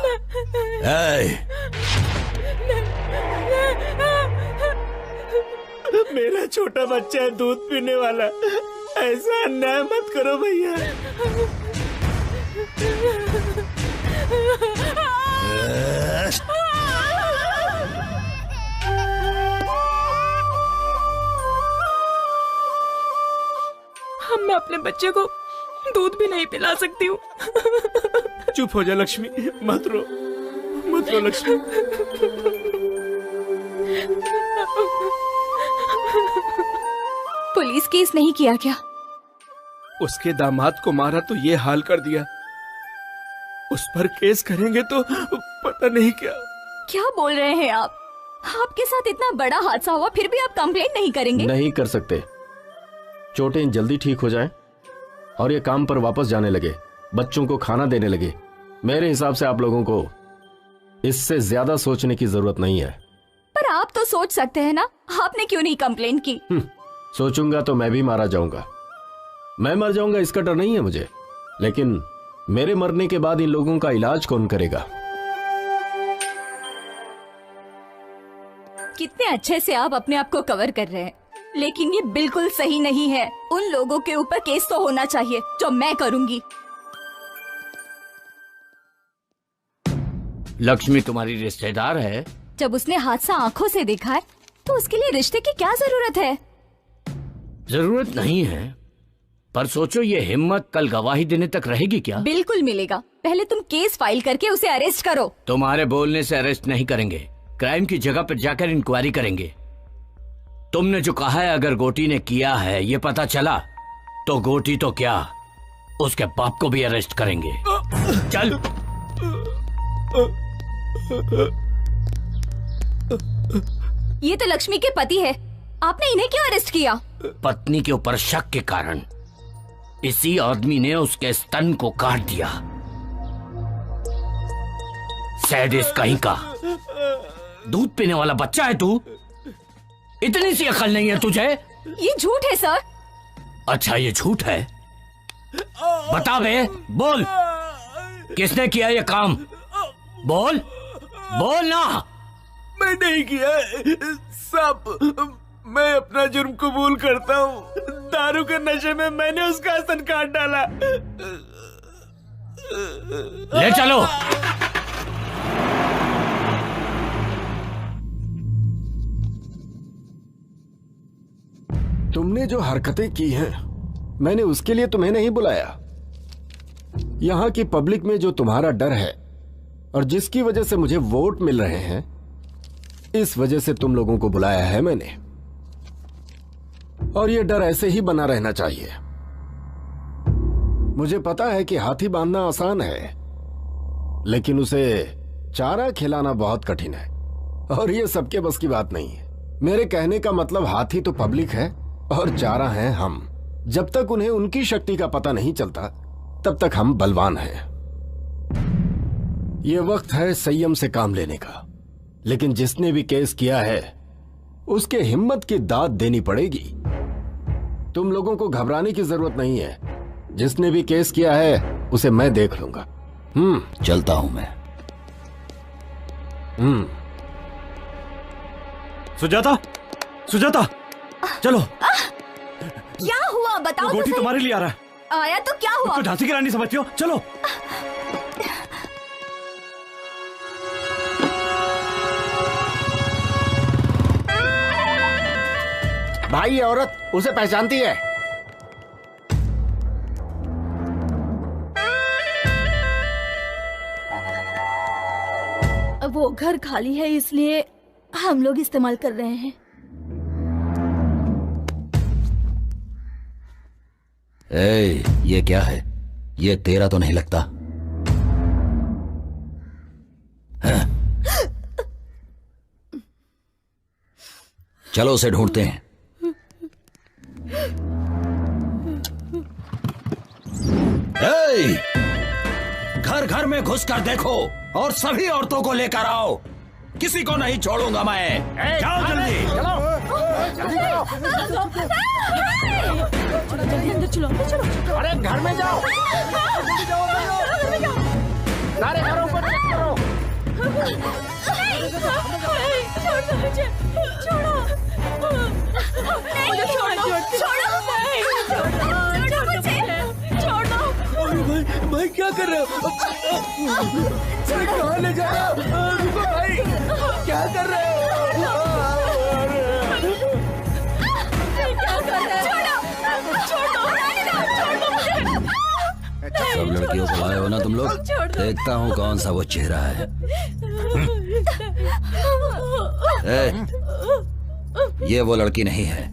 मेरा छोटा बच्चा है, दूध पीने वाला, ऐसा अन्याय मत करो भैया। मैं अपने बच्चे को दूध भी नहीं पिला सकती हूँ। चुप हो जा लक्ष्मी, मत रो, मत रो लक्ष्मी। पुलिस केस नहीं किया क्या? उसके दामाद को मारा तो ये हाल कर दिया, उस पर केस करेंगे तो पता नहीं क्या। क्या बोल रहे हैं आप? आपके साथ इतना बड़ा हादसा हुआ फिर भी आप कंप्लेंट नहीं करेंगे? नहीं कर सकते। चोटें जल्दी ठीक हो जाएं और ये काम पर वापस जाने लगे, बच्चों को खाना देने लगे। मेरे हिसाब से आप लोगों को इससे ज्यादा सोचने की जरूरत नहीं है। पर आप तो सोच सकते हैं ना, आपने क्यों नहीं कंप्लेंट की? सोचूंगा तो मैं भी मारा जाऊंगा। मैं मर जाऊंगा इसका डर नहीं है मुझे, लेकिन मेरे मरने के बाद इन लोगों का इलाज कौन करेगा? कितने अच्छे से आप अपने आप को कवर कर रहे हैं, लेकिन ये बिल्कुल सही नहीं है। उन लोगों के ऊपर केस तो होना चाहिए, जो मैं करूंगी। लक्ष्मी तुम्हारी रिश्तेदार है? जब उसने हादसा आंखों से देखा है तो उसके लिए रिश्ते की क्या जरूरत है? जरूरत नहीं है, पर सोचो ये हिम्मत कल गवाही देने तक रहेगी क्या? बिल्कुल मिलेगा। पहले तुम केस फाइल करके उसे अरेस्ट करो। तुम्हारे बोलने से अरेस्ट नहीं करेंगे, क्राइम की जगह पर जाकर इंक्वायरी करेंगे। तुमने जो कहा है अगर गोटी ने किया है ये पता चला तो गोटी तो क्या, उसके बाप को भी अरेस्ट करेंगे। चल। ये तो लक्ष्मी के पति है, आपने इन्हें क्यों अरेस्ट किया? पत्नी के ऊपर शक के कारण इसी आदमी ने उसके स्तन को काट दिया। सैडिस्ट कहीं का। दूध पीने वाला बच्चा है तू? इतनी सी अकल नहीं है तुझे? ये झूठ है सर। अच्छा ये झूठ है? बता बे, बोल किसने किया ये काम? बोल, बोल ना। मैं नहीं किया सब, मैं अपना जुर्म कबूल करता हूँ। दारू के नशे में मैंने उसका स्तन काट डाला। ले चलो। तुमने जो हरकतें की हैं, मैंने उसके लिए तुम्हें नहीं बुलाया। यहां की पब्लिक में जो तुम्हारा डर है और जिसकी वजह से मुझे वोट मिल रहे हैं, इस वजह से तुम लोगों को बुलाया है मैंने। और ये डर ऐसे ही बना रहना चाहिए। मुझे पता है कि हाथी बांधना आसान है, लेकिन उसे चारा खिलाना बहुत कठिन है, और ये सबके बस की बात नहीं है। मेरे कहने का मतलब हाथी तो पब्लिक है और चारा हैं हम। जब तक उन्हें उनकी शक्ति का पता नहीं चलता तब तक हम बलवान हैं। ये वक्त है संयम से काम लेने का, लेकिन जिसने भी केस किया है उसके हिम्मत की दाद देनी पड़ेगी। तुम लोगों को घबराने की जरूरत नहीं है। जिसने भी केस किया है उसे मैं देख लूंगा। चलता हूं मैं। सुजाता, सुजाता, चलो। क्या हुआ बताओ? गोटी तुम्हारे लिए आ रहा है। आया तो क्या हुआ? तो झांसी की रानी समझती हो? चलो। भाई ये औरत उसे पहचानती है। वो घर खाली है इसलिए हम लोग इस्तेमाल कर रहे हैं। ये क्या है? ये तेरा तो नहीं लगता। चलो उसे ढूंढते हैं। घर घर में घुस कर देखो और सभी औरतों को लेकर आओ। किसी को नहीं छोड़ूंगा मैं। जाओ जल्दी। जल्दी अंदर चलो, अंदर चलो। अरे घर में जाओ। सारे घरों पर चेक करो। छोड़ो, भाई क्या कर रहे हो? कहाँ ले जा रहे हो? रुको भाई, क्या कर रहे हो? सब लड़कियों को लाए हो ना तुम लोग? देखता हूँ कौन सा वो चेहरा है। ये वो लड़की नहीं है।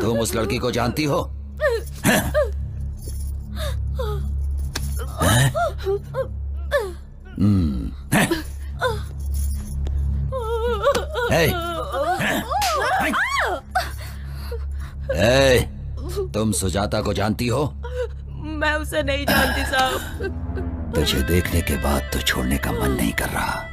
तुम उस लड़की को जानती हो? तुम सुजाता को जानती हो? मैं उसे नहीं जानती साहब। तुझे देखने के बाद तो छोड़ने का मन नहीं कर रहा,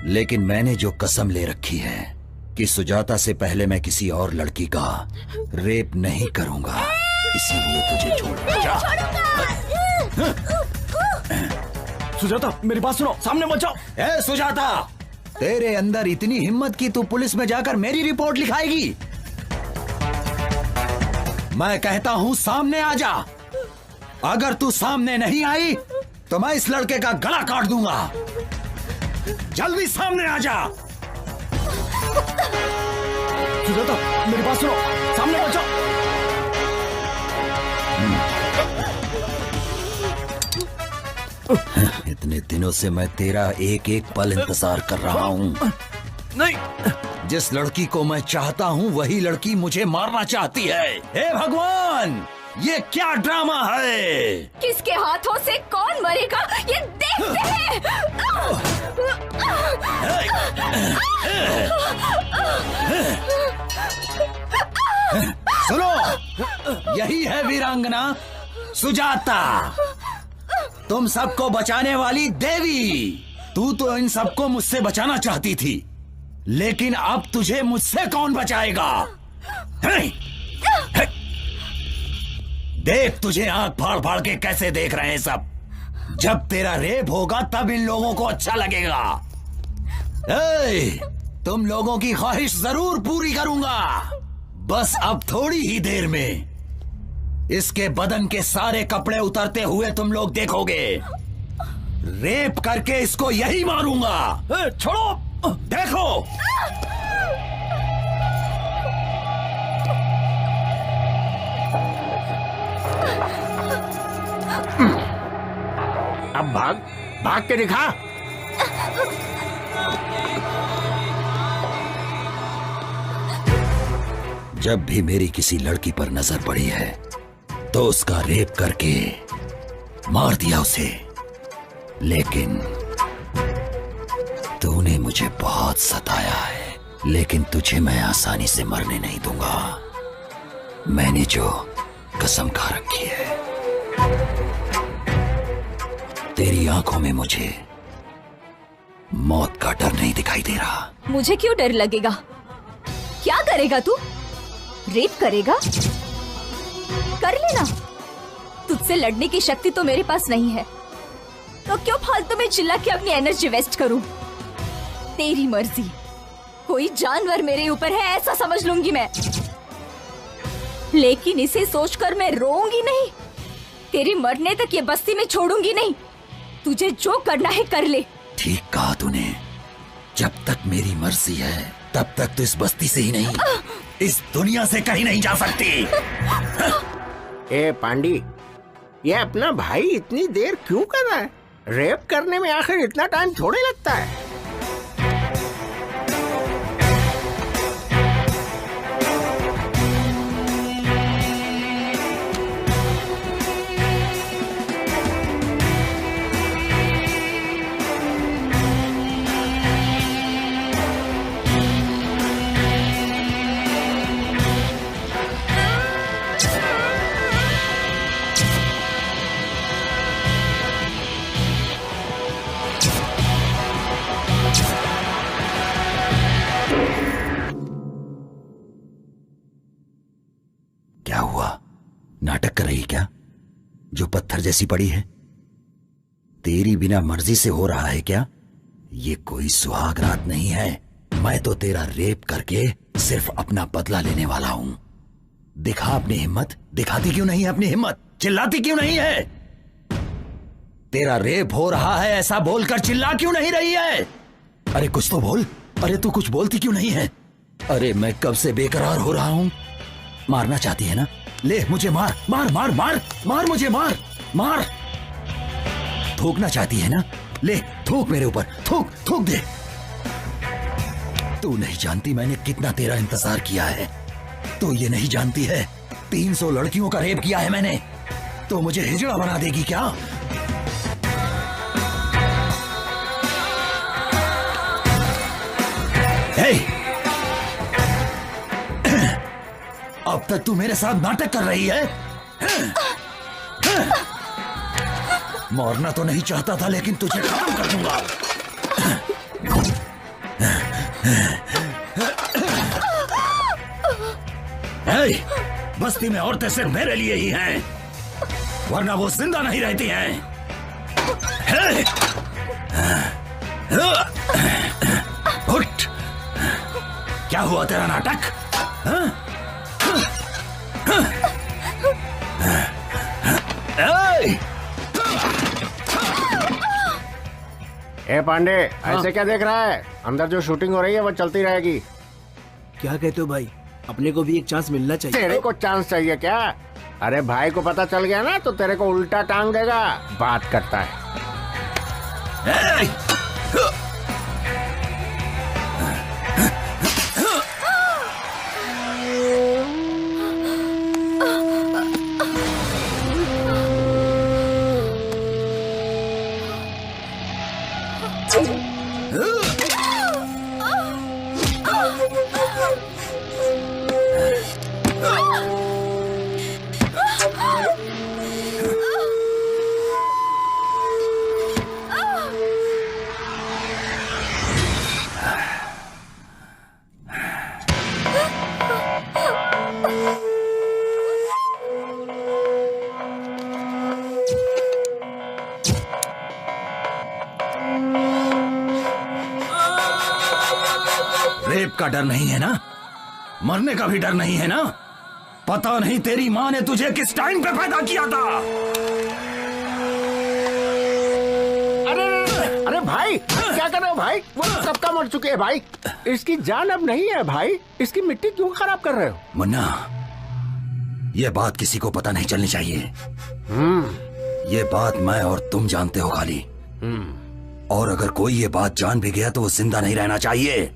लेकिन मैंने जो कसम ले रखी है कि सुजाता से पहले मैं किसी और लड़की का रेप नहीं करूंगा, इसीलिए तुझे छोड़ जा। सुजाता मेरी बात सुनो, सामने मत जाओ। ए सुजाता, तेरे अंदर इतनी हिम्मत कि तू पुलिस में जाकर मेरी रिपोर्ट लिखाएगी? मैं कहता हूं सामने आ जा। अगर तू सामने नहीं आई तो मैं इस लड़के का गला काट दूंगा। जल्दी सामने आ जा। सुजाता मेरी बात सुनो, सामने मत जाओ। इतने दिनों से मैं तेरा एक एक पल इंतजार कर रहा हूँ। नहीं, जिस लड़की को मैं चाहता हूँ वही लड़की मुझे मारना चाहती है। हे भगवान, ये क्या ड्रामा है? किसके हाथों से कौन मरेगा ये देखते हैं। सुनो, यही है वीरांगना सुजाता, तुम सबको बचाने वाली देवी। तू तो इन सबको मुझसे बचाना चाहती थी, लेकिन अब तुझे मुझसे कौन बचाएगा? देख तुझे आंख फाड़ फाड़ के कैसे देख रहे हैं सब। जब तेरा रेप होगा तब इन लोगों को अच्छा लगेगा। तुम लोगों की ख्वाहिश जरूर पूरी करूंगा। बस अब थोड़ी ही देर में इसके बदन के सारे कपड़े उतरते हुए तुम लोग देखोगे। रेप करके इसको यही मारूंगा। छोड़ो, देखो। अब भाग, भाग के दिखा। जब भी मेरी किसी लड़की पर नजर पड़ी है तो उसका रेप करके मार दिया उसे, लेकिन तूने मुझे बहुत सताया है। लेकिन तुझे मैं आसानी से मरने नहीं दूंगा। मैंने जो कसम खा रखी है। तेरी आंखों में मुझे मौत का डर नहीं दिखाई दे रहा। मुझे क्यों डर लगेगा? क्या करेगा तू? रेप करेगा? कर लेना। तुझसे लड़ने की शक्ति तो मेरे पास नहीं है, तो क्यों फालतू में चिल्ला के अपनी एनर्जी वेस्ट करूं? तेरी मर्जी। कोई जानवर मेरे ऊपर है ऐसा समझ लूंगी मैं, लेकिन इसे सोचकर मैं रोऊंगी नहीं। तेरे मरने तक ये बस्ती में छोड़ूंगी नहीं। तुझे जो करना है कर ले। ठीक कहा तूने। जब तक मेरी मर्जी है तब तक तो इस बस्ती से ही नहीं, इस दुनिया से कहीं नहीं जा सकती। ए पांडी, ये अपना भाई इतनी देर क्यों कर रहा है? रेप करने में आखिर इतना टाइम थोड़े लगता है। क्या हुआ? नाटक कर रही क्या? जो पत्थर जैसी पड़ी है तेरी बिना मर्जी से हो रहा है क्या? ये कोई सुहाग रात नहीं है। मैं तो तेरा रेप करके सिर्फ अपना बदला लेने वाला हूं। दिखा अपनी हिम्मत। दिखाती क्यों नहीं है अपनी हिम्मत? चिल्लाती क्यों नहीं है? तेरा रेप हो रहा है ऐसा बोलकर चिल्ला क्यों नहीं रही है? अरे कुछ तो बोल। अरे तू कुछ बोलती क्यों नहीं है? अरे मैं कब से बेकरार हो रहा हूं। मारना चाहती है ना? ले मुझे मार मार मार मार मार, मुझे मार मार। थूकना चाहती है ना? ले थूक मेरे ऊपर, थूक थूक दे। तू नहीं जानती मैंने कितना तेरा इंतजार किया है। तू ये नहीं जानती है 300 लड़कियों का रेप किया है मैंने। तो मुझे हिजड़ा बना देगी क्या? हे! अब तक तू मेरे साथ नाटक कर रही है। मरना तो नहीं चाहता था लेकिन तुझे खत्म कर दूंगा। बस्ती में औरतें सिर्फ मेरे लिए ही हैं, वरना वो जिंदा नहीं रहती हैं। उठ। क्या हुआ तेरा नाटक? ए पांडे, ऐसे क्या देख रहा है? अंदर जो शूटिंग हो रही है वो चलती रहेगी। क्या कहते हो भाई? अपने को भी एक चांस मिलना चाहिए। तेरे को चांस चाहिए क्या? अरे भाई को पता चल गया ना तो तेरे को उल्टा टांग देगा। बात करता है। रेप का डर नहीं है ना? मरने का भी डर नहीं है ना? पता नहीं तेरी माँ ने तुझे किस टाइम पे पैदा किया था। अरे भाई क्या कर रहे हो भाई? वो कब का मर चुके हैं भाई। इसकी जान अब नहीं है भाई। इसकी मिट्टी क्यों खराब कर रहे हो? मुन्ना, ये बात किसी को पता नहीं चलनी चाहिए। ये बात मैं और तुम जानते हो खाली। और अगर कोई ये बात जान भी गया तो वो जिंदा नहीं रहना चाहिए।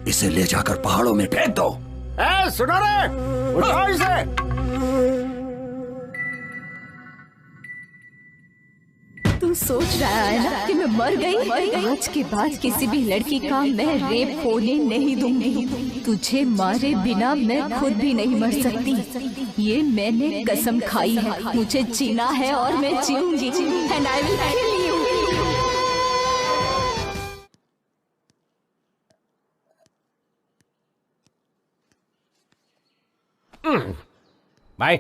इसे ले जाकर पहाड़ों में फेंक दो। सुनो रे, उठाओ इसे। तू सोच रहा है ना कि मैं मर गई? आज के बाद किसी भी लड़की का मैं रेप होने नहीं दूंगी। तुझे मारे बिना मैं खुद भी नहीं मर सकती। ये मैंने कसम खाई है। मुझे जीना है और मैं जीऊंगी। And I will kill you. भाई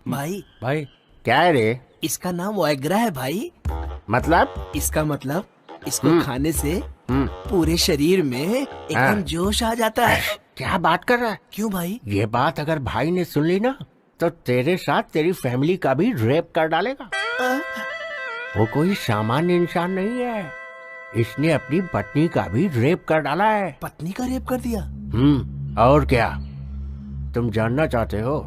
भाई भाई क्या है रे? इसका नाम वाइग्रा है भाई। मतलब? इसका मतलब इसको खाने से पूरे शरीर में एकदम जोश आ जाता है। क्या बात कर रहा है? क्यों भाई? ये बात अगर भाई ने सुन ली ना तो तेरे साथ तेरी फैमिली का भी रेप कर डालेगा। वो कोई सामान्य इंसान नहीं है, इसने अपनी पत्नी का भी रेप कर डाला है। पत्नी का रेप कर दिया? और क्या तुम जानना चाहते हो?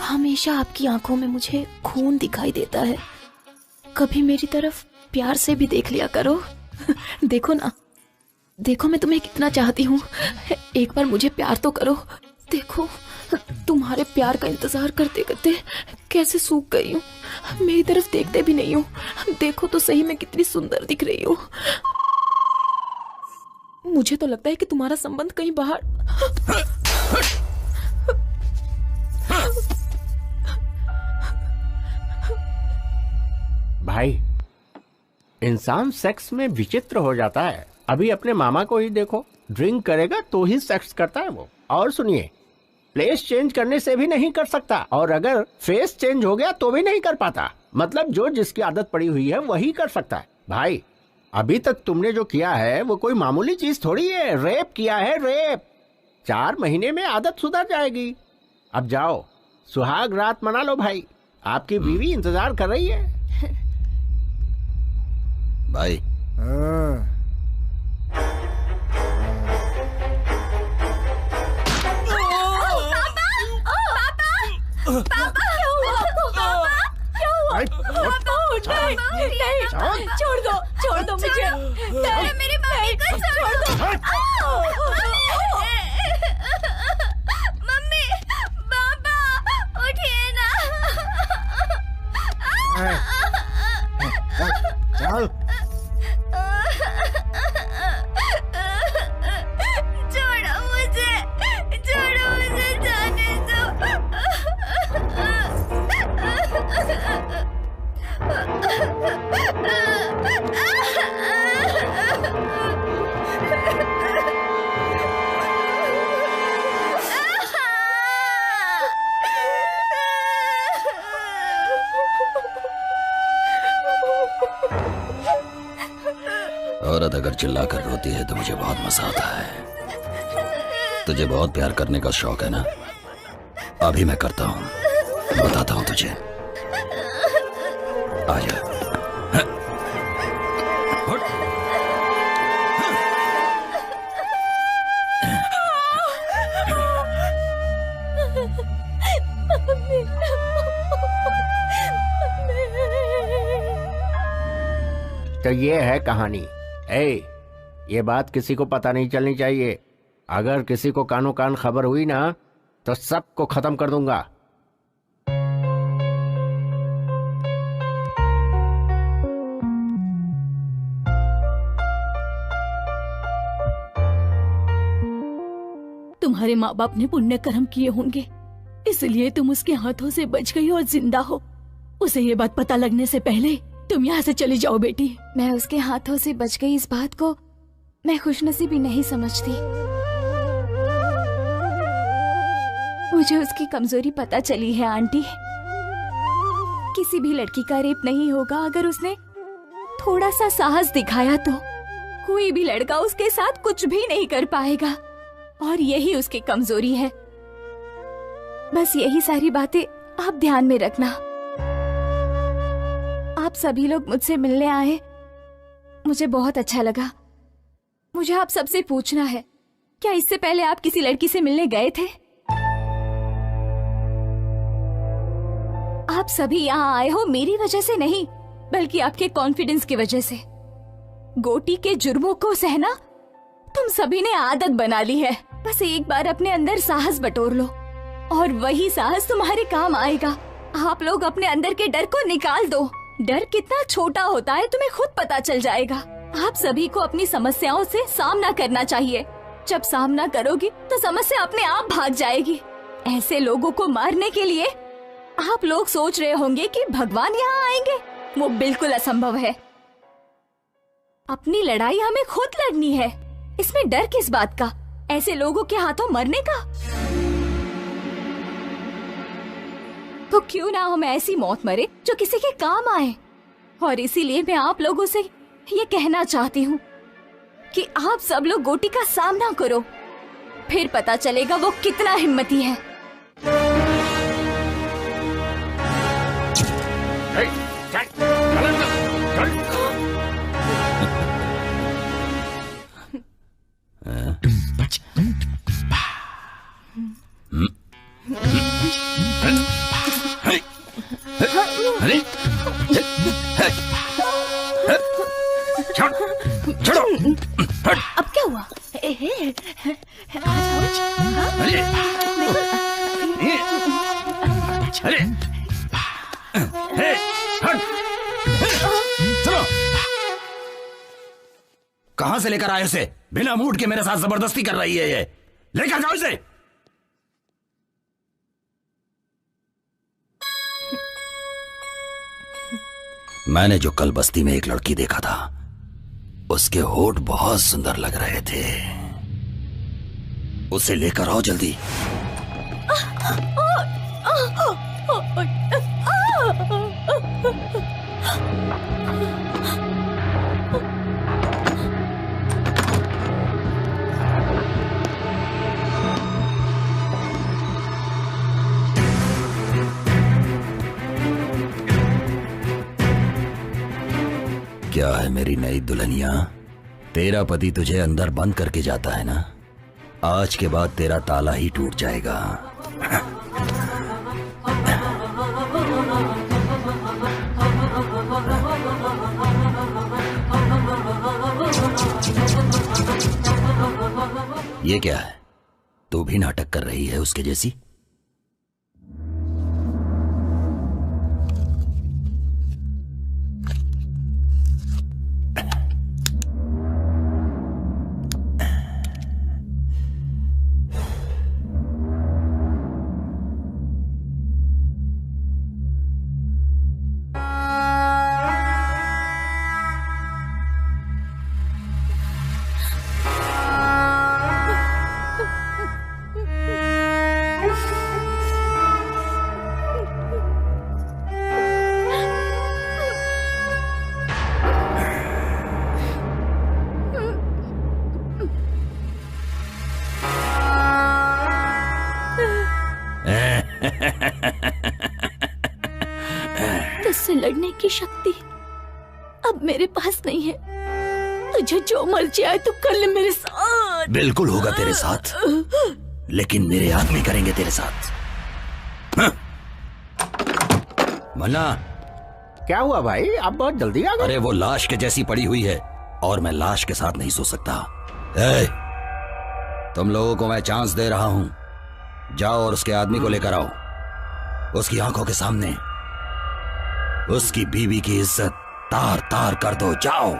हमेशा आपकी आंखों में मुझे खून दिखाई देता है, कभी मेरी तरफ प्यार से भी देख लिया करो। देखो ना, देखो मैं तुम्हें कितना चाहती हूँ, एक बार मुझे प्यार तो करो। देखो तुम्हारे प्यार का इंतजार करते करते कैसे सूख गई हूँ, मेरी तरफ देखते भी नहीं हो। देखो तो सही मैं कितनी सुंदर दिख रही हूँ। मुझे तो लगता है कि तुम्हारा संबंध कहीं बाहर। भाई इंसान सेक्स में विचित्र हो जाता है। अभी अपने मामा को ही देखो, ड्रिंक करेगा तो ही सेक्स करता है वो। और सुनिए, प्लेस चेंज करने से भी नहीं कर सकता, और अगर फेस चेंज हो गया तो भी नहीं कर पाता। मतलब जो जिसकी आदत पड़ी हुई है वही कर सकता है। भाई अभी तक तुमने जो किया है वो कोई मामूली चीज थोड़ी है, रेप किया है, रेप। 4 महीने में आदत सुधर जाएगी। अब जाओ सुहाग रात मना लो भाई, आपकी बीवी इंतजार कर रही है। भाई छोड़ दो मुझे। मेरी मम्मी को छोड़ दो। मम्मी, पापा, उठिए ना। चल। छोड़ो मुझे जाने दो। औरत अगर चिल्लाकर रोती है तो मुझे बहुत मजा आता है। तुझे बहुत प्यार करने का शौक है ना? अभी मैं करता हूँ, बताता हूँ तुझे। आजा। तो ये है कहानी। ये बात किसी को पता नहीं चलनी चाहिए। अगर किसी को कानो कान खबर हुई ना तो सबको खत्म कर दूंगा। तुम्हारे माँ बाप ने पुण्य कर्म किए होंगे, इसलिए तुम उसके हाथों से बच गई और जिंदा हो। उसे ये बात पता लगने से पहले तुम यहाँ से चली जाओ बेटी। मैं उसके हाथों से बच गई इस बात को मैं खुशनसीबी नहीं समझती। मुझे उसकी कमजोरी पता चली है आंटी। किसी भी लड़की का रेप नहीं होगा अगर उसने थोड़ा सा साहस दिखाया तो कोई भी लड़का उसके साथ कुछ भी नहीं कर पाएगा, और यही उसकी कमजोरी है। बस यही सारी बातें आप ध्यान में रखना। आप सभी लोग मुझसे मिलने आए, मुझे बहुत अच्छा लगा। मुझे आप सबसे पूछना है, क्या इससे पहले आप किसी लड़की से मिलने गए थे? आप सभी यहाँ आए हो मेरी वजह से नहीं, बल्कि आपके कॉन्फिडेंस की वजह से। गोटी के जुर्मों को सहना तुम सभी ने आदत बना ली है। बस एक बार अपने अंदर साहस बटोर लो और वही साहस तुम्हारे काम आएगा। आप लोग अपने अंदर के डर को निकाल दो। डर कितना छोटा होता है तुम्हें खुद पता चल जाएगा। आप सभी को अपनी समस्याओं से सामना करना चाहिए। जब सामना करोगी तो समस्या अपने आप भाग जाएगी। ऐसे लोगों को मारने के लिए आप लोग सोच रहे होंगे कि भगवान यहाँ आएंगे, वो बिल्कुल असंभव है। अपनी लड़ाई हमें खुद लड़नी है, इसमें डर किस बात का, ऐसे लोगों के हाथों मरने का। तो क्यों ना हम ऐसी मौत मरे जो किसी के काम आए। और इसीलिए मैं आप लोगों से ये कहना चाहती हूँ कि आप सब लोग गोटी का सामना करो, फिर पता चलेगा वो कितना हिम्मती है। छोड़ो। अब क्या हुआ? कहां से लेकर आए उसे? बिना मूड के मेरे साथ जबरदस्ती कर रही है ये। लेकर जाओ इसे। मैंने जो कल बस्ती में एक लड़की देखा था, उसके होठ बहुत सुंदर लग रहे थे। उसे लेकर आओ जल्दी। क्या है मेरी नई दुल्हनिया? तेरा पति तुझे अंदर बंद करके जाता है ना? आज के बाद तेरा ताला ही टूट जाएगा। ये क्या है? तू भी नाटक कर रही है उसके जैसी? तुझसे लड़ने की शक्ति अब मेरे पास नहीं है। तुझे जो मर्जी आए तो कर ले मेरे साथ। बिल्कुल होगा तेरे साथ, लेकिन मेरे आदमी करेंगे तेरे साथ। मन्ना, क्या हुआ भाई? आप बहुत जल्दी आ गए। अरे वो लाश के जैसी पड़ी हुई है और मैं लाश के साथ नहीं सो सकता। ए, तुम लोगों को मैं चांस दे रहा हूं। जाओ और उसके आदमी को लेकर आओ। उसकी आंखों के सामने उसकी बीवी की इज्जत तार तार कर दो। जाओ।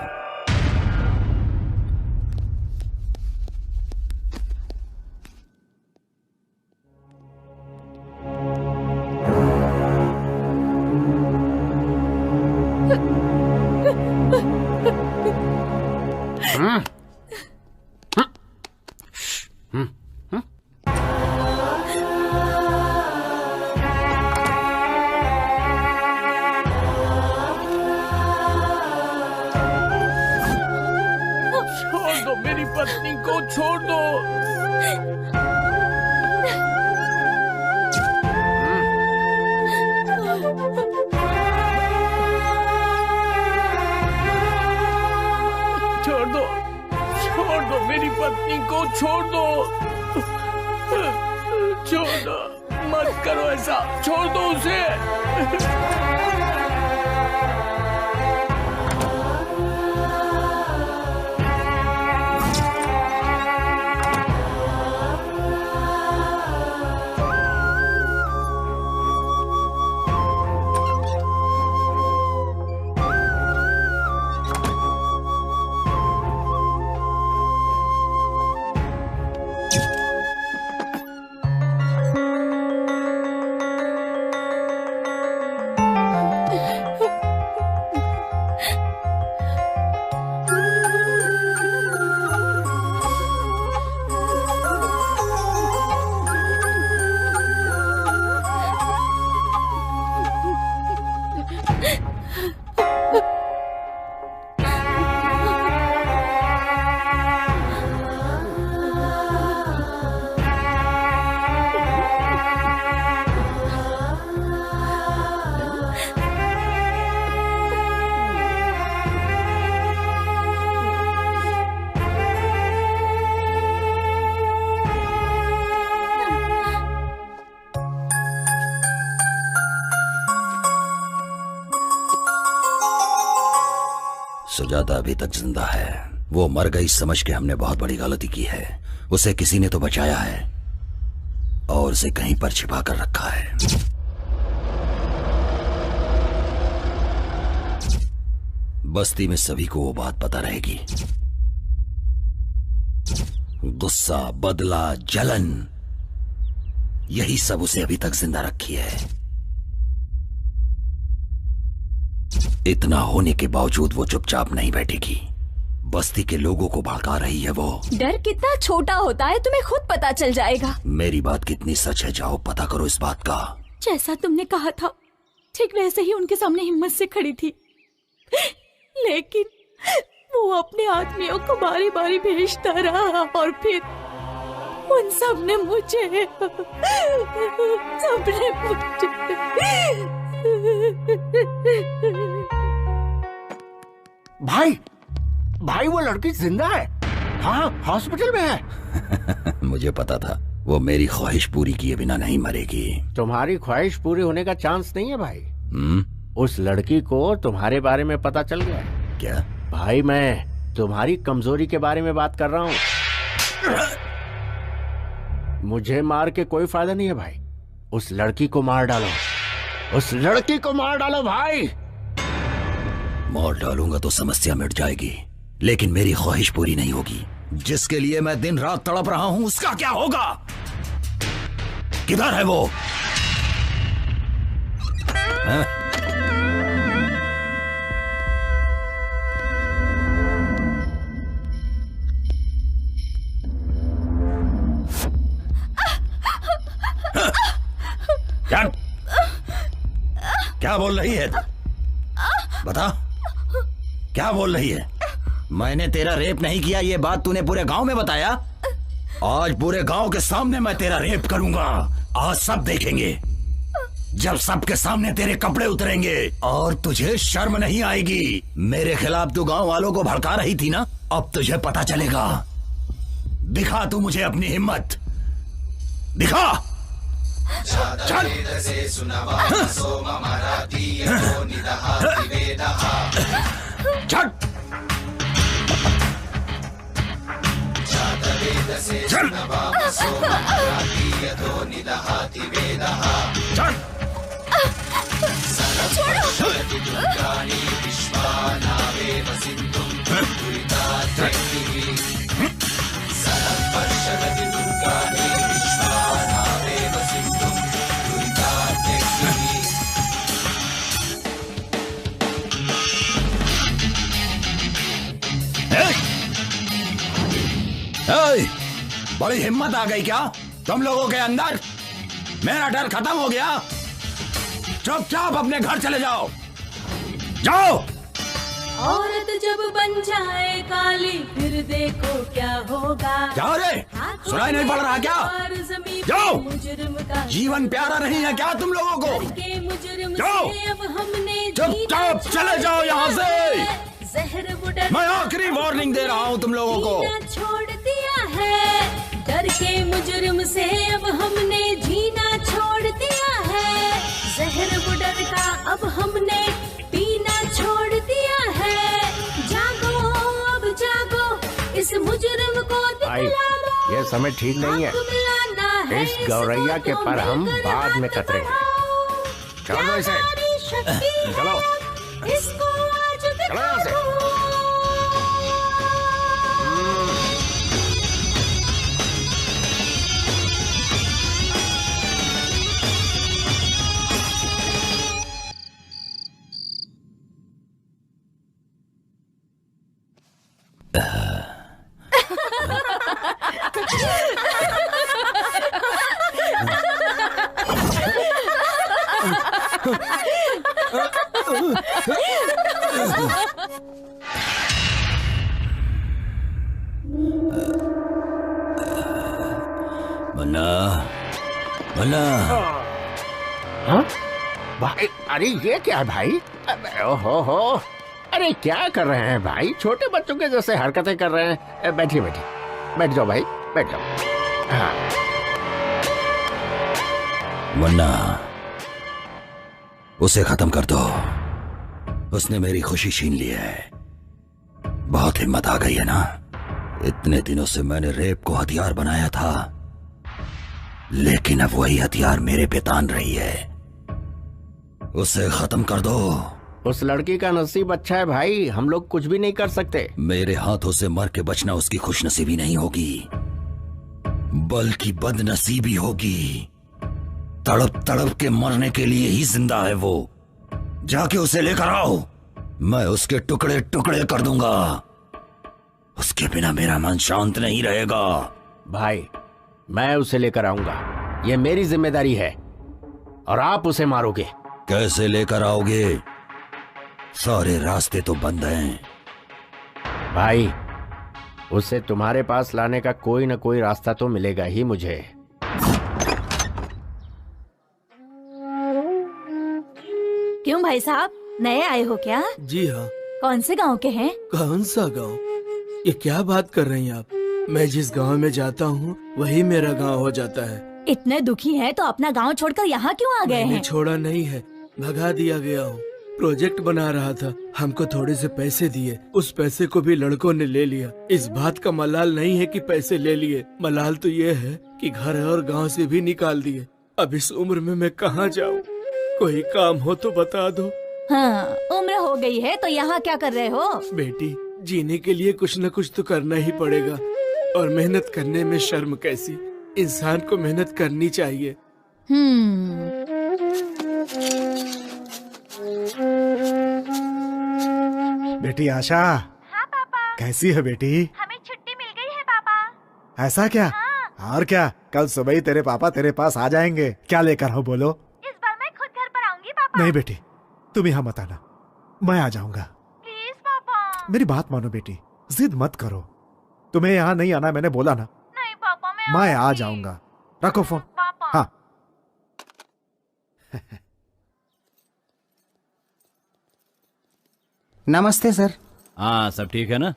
सुजाता अभी तक जिंदा है। वो मर गई समझ के हमने बहुत बड़ी गलती की है। उसे किसी ने तो बचाया है और उसे कहीं पर छिपा कर रखा है। बस्ती में सभी को वो बात पता रहेगी। गुस्सा, बदला, जलन, यही सब उसे अभी तक जिंदा रखी है। इतना होने के बावजूद वो चुपचाप नहीं बैठेगी। बस्ती के लोगों को भड़का रही है वो। डर कितना छोटा होता है तुम्हें खुद पता चल जाएगा। मेरी बात कितनी सच है, जाओ पता करो इस बात का। जैसा तुमने कहा था ठीक वैसे ही उनके सामने हिम्मत से खड़ी थी, लेकिन वो अपने आदमियों को बारी बारी भेजता रहा और फिर उन सब ने मुझे भाई वो लड़की जिंदा है। हाँ, हॉस्पिटल में है। मुझे पता था वो मेरी ख्वाहिश पूरी किए बिना नहीं मरेगी। तुम्हारी ख्वाहिश पूरी होने का चांस नहीं है भाई। उस लड़की को तुम्हारे बारे में पता चल गया। क्या? भाई मैं तुम्हारी कमजोरी के बारे में बात कर रहा हूँ। मुझे मार के कोई फायदा नहीं है भाई। उस लड़की को मार डालो, उस लड़की को मार डालो भाई। मार डालूंगा तो समस्या मिट जाएगी, लेकिन मेरी ख्वाहिश पूरी नहीं होगी। जिसके लिए मैं दिन रात तड़प रहा हूं उसका क्या होगा? किधर है वो? क्या बोल रही है? बता, क्या बोल रही है? मैंने तेरा रेप नहीं किया, ये बात तूने पूरे गांव में बताया। आज पूरे गांव के सामने मैं तेरा रेप करूंगा। आज सब देखेंगे जब सबके सामने तेरे कपड़े उतरेंगे और तुझे शर्म नहीं आएगी। मेरे खिलाफ तू गांव वालों को भड़का रही थी ना, अब तुझे पता चलेगा। दिखा तू मुझे अपनी हिम्मत, दिखा। चल। चल। चल। बड़ी हिम्मत आ गई क्या तुम लोगों के अंदर? मेरा डर खत्म हो गया। चुपचाप अपने घर चले जाओ, जाओ। औरत जब बन जाए काली फिर देखो क्या होगा। क्या रे, सुनाई नहीं पड़ रहा क्या? जाओ। जीवन प्यारा नहीं है क्या तुम लोगों को? जाओ, चुपचाप चले जाओ यहाँ से। मैं आखिरी वार्निंग दे रहा हूँ तुम लोगों को। छोड़ दिया है डर के मुजरिम से, अब हमने जीना छोड़ दिया है। जहर बुडर का अब हमने पीना छोड़ दिया है। जागो अब जागो, इस मुजरिम को दिखला दो। ये समय ठीक नहीं है। इस गौरैया के पर हम बाद में कतरेंगे। चलो इसे, चलो इसको आज चलो यहाँ से। मुन्ना, मुन्ना। हाँ? भाई, अरे ये क्या है भाई? ओहो, अरे क्या कर रहे हैं भाई? छोटे बच्चों के जैसे हरकतें कर रहे हैं। बैठिए बैठिए, बैठ जाओ भाई, बैठ जाओ। हाँ। मुन्ना, उसे खत्म कर दो। उसने मेरी खुशी छीन ली है। बहुत हिम्मत आ गई है ना? इतने दिनों से मैंने रेप को हथियार बनाया था, लेकिन अब वही हथियार मेरे पे तान रही है। उसे खत्म कर दो। उस लड़की का नसीब अच्छा है भाई, हम लोग कुछ भी नहीं कर सकते। मेरे हाथों से मर के बचना उसकी खुशनसीबी नहीं होगी, बल्कि बदनसीबी होगी। तड़प तड़प के मरने के लिए ही जिंदा है वो। जाके उसे लेकर आओ, मैं उसके टुकड़े टुकड़े कर दूंगा। उसके बिना मेरा मन शांत नहीं रहेगा। भाई मैं उसे लेकर आऊंगा, ये मेरी जिम्मेदारी है, और आप उसे मारोगे। कैसे लेकर आओगे? सारे रास्ते तो बंद हैं। भाई उसे तुम्हारे पास लाने का कोई न कोई रास्ता तो मिलेगा ही मुझे। क्यों भाई साहब, नए आए हो क्या? जी हाँ। कौन से गांव के हैं? कौन सा गांव? ये क्या बात कर रही हैं आप? मैं जिस गांव में जाता हूँ वही मेरा गांव हो जाता है। इतने दुखी हैं तो अपना गांव छोड़कर यहाँ क्यों आ गए हैं? छोड़ा नहीं है, भगा दिया गया हूँ। प्रोजेक्ट बना रहा था, हमको थोड़े से पैसे दिए, उस पैसे को भी लड़कों ने ले लिया। इस बात का मलाल नहीं है कि पैसे ले लिए, मलाल तो ये है कि घर और गांव से भी निकाल दिए। अब इस उम्र में मैं कहाँ जाऊँ? कोई काम हो तो बता दो। हाँ, उम्र हो गई है तो यहाँ क्या कर रहे हो? बेटी, जीने के लिए कुछ न कुछ तो करना ही पड़ेगा, और मेहनत करने में शर्म कैसी? इंसान को मेहनत करनी चाहिए। बेटी आशा। हाँ पापा। कैसी है बेटी? हमें छुट्टी मिल गई है पापा। ऐसा क्या? हाँ। और क्या, कल सुबह ही तेरे पापा तेरे पास आ जाएंगे। क्या लेकर हो बोलो? इस बार मैं खुद घर पर आऊंगी पापा। नहीं बेटी, तुम यहाँ मत आना, मैं आ जाऊंगा। प्लीज पापा। मेरी बात मानो बेटी, जिद मत करो। तुम्हें यहाँ नहीं आना मैंने बोला ना। नहीं पापा, मैं आ जाऊंगा। रखो फोन। पापा। हाँ। नमस्ते सर। हाँ, सब ठीक है ना?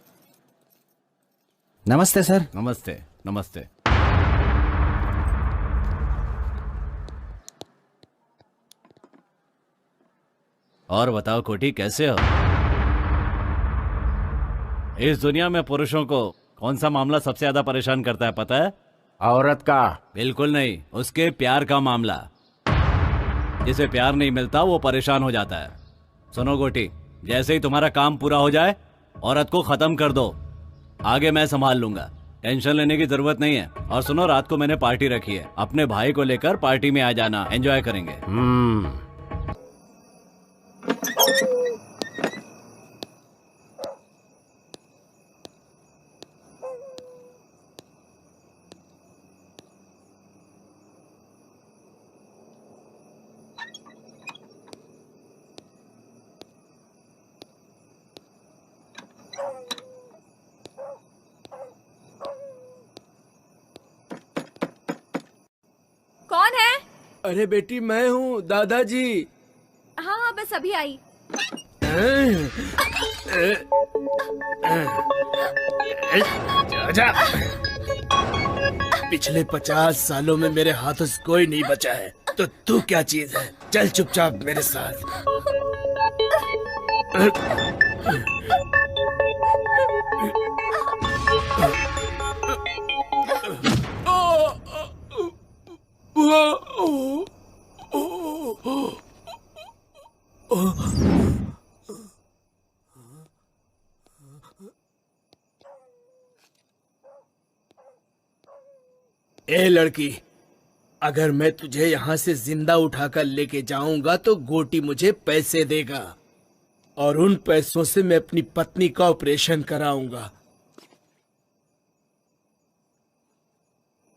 नमस्ते सर। नमस्ते नमस्ते। और बताओ कोटी, कैसे हो? इस दुनिया में पुरुषों को कौन सा मामला सबसे ज्यादा परेशान करता है पता है? औरत का। बिल्कुल नहीं, उसके प्यार का मामला। जिसे प्यार नहीं मिलता वो परेशान हो जाता है। सुनो गोटी, जैसे ही तुम्हारा काम पूरा हो जाए औरत को खत्म कर दो, आगे मैं संभाल लूंगा, टेंशन लेने की जरूरत नहीं है। और सुनो, रात को मैंने पार्टी रखी है, अपने भाई को लेकर पार्टी में आ जाना, एंजॉय करेंगे। कौन है? अरे बेटी, मैं हूँ, दादाजी। हाँ हाँ, बस अभी आई। जा। पिछले 50 सालों में मेरे हाथों से कोई नहीं बचा है, तो तू क्या चीज है? चल चुपचाप मेरे साथ। ए लड़की, अगर मैं तुझे यहाँ से जिंदा उठाकर लेके जाऊंगा तो गोटी मुझे पैसे देगा, और उन पैसों से मैं अपनी पत्नी का ऑपरेशन कराऊंगा।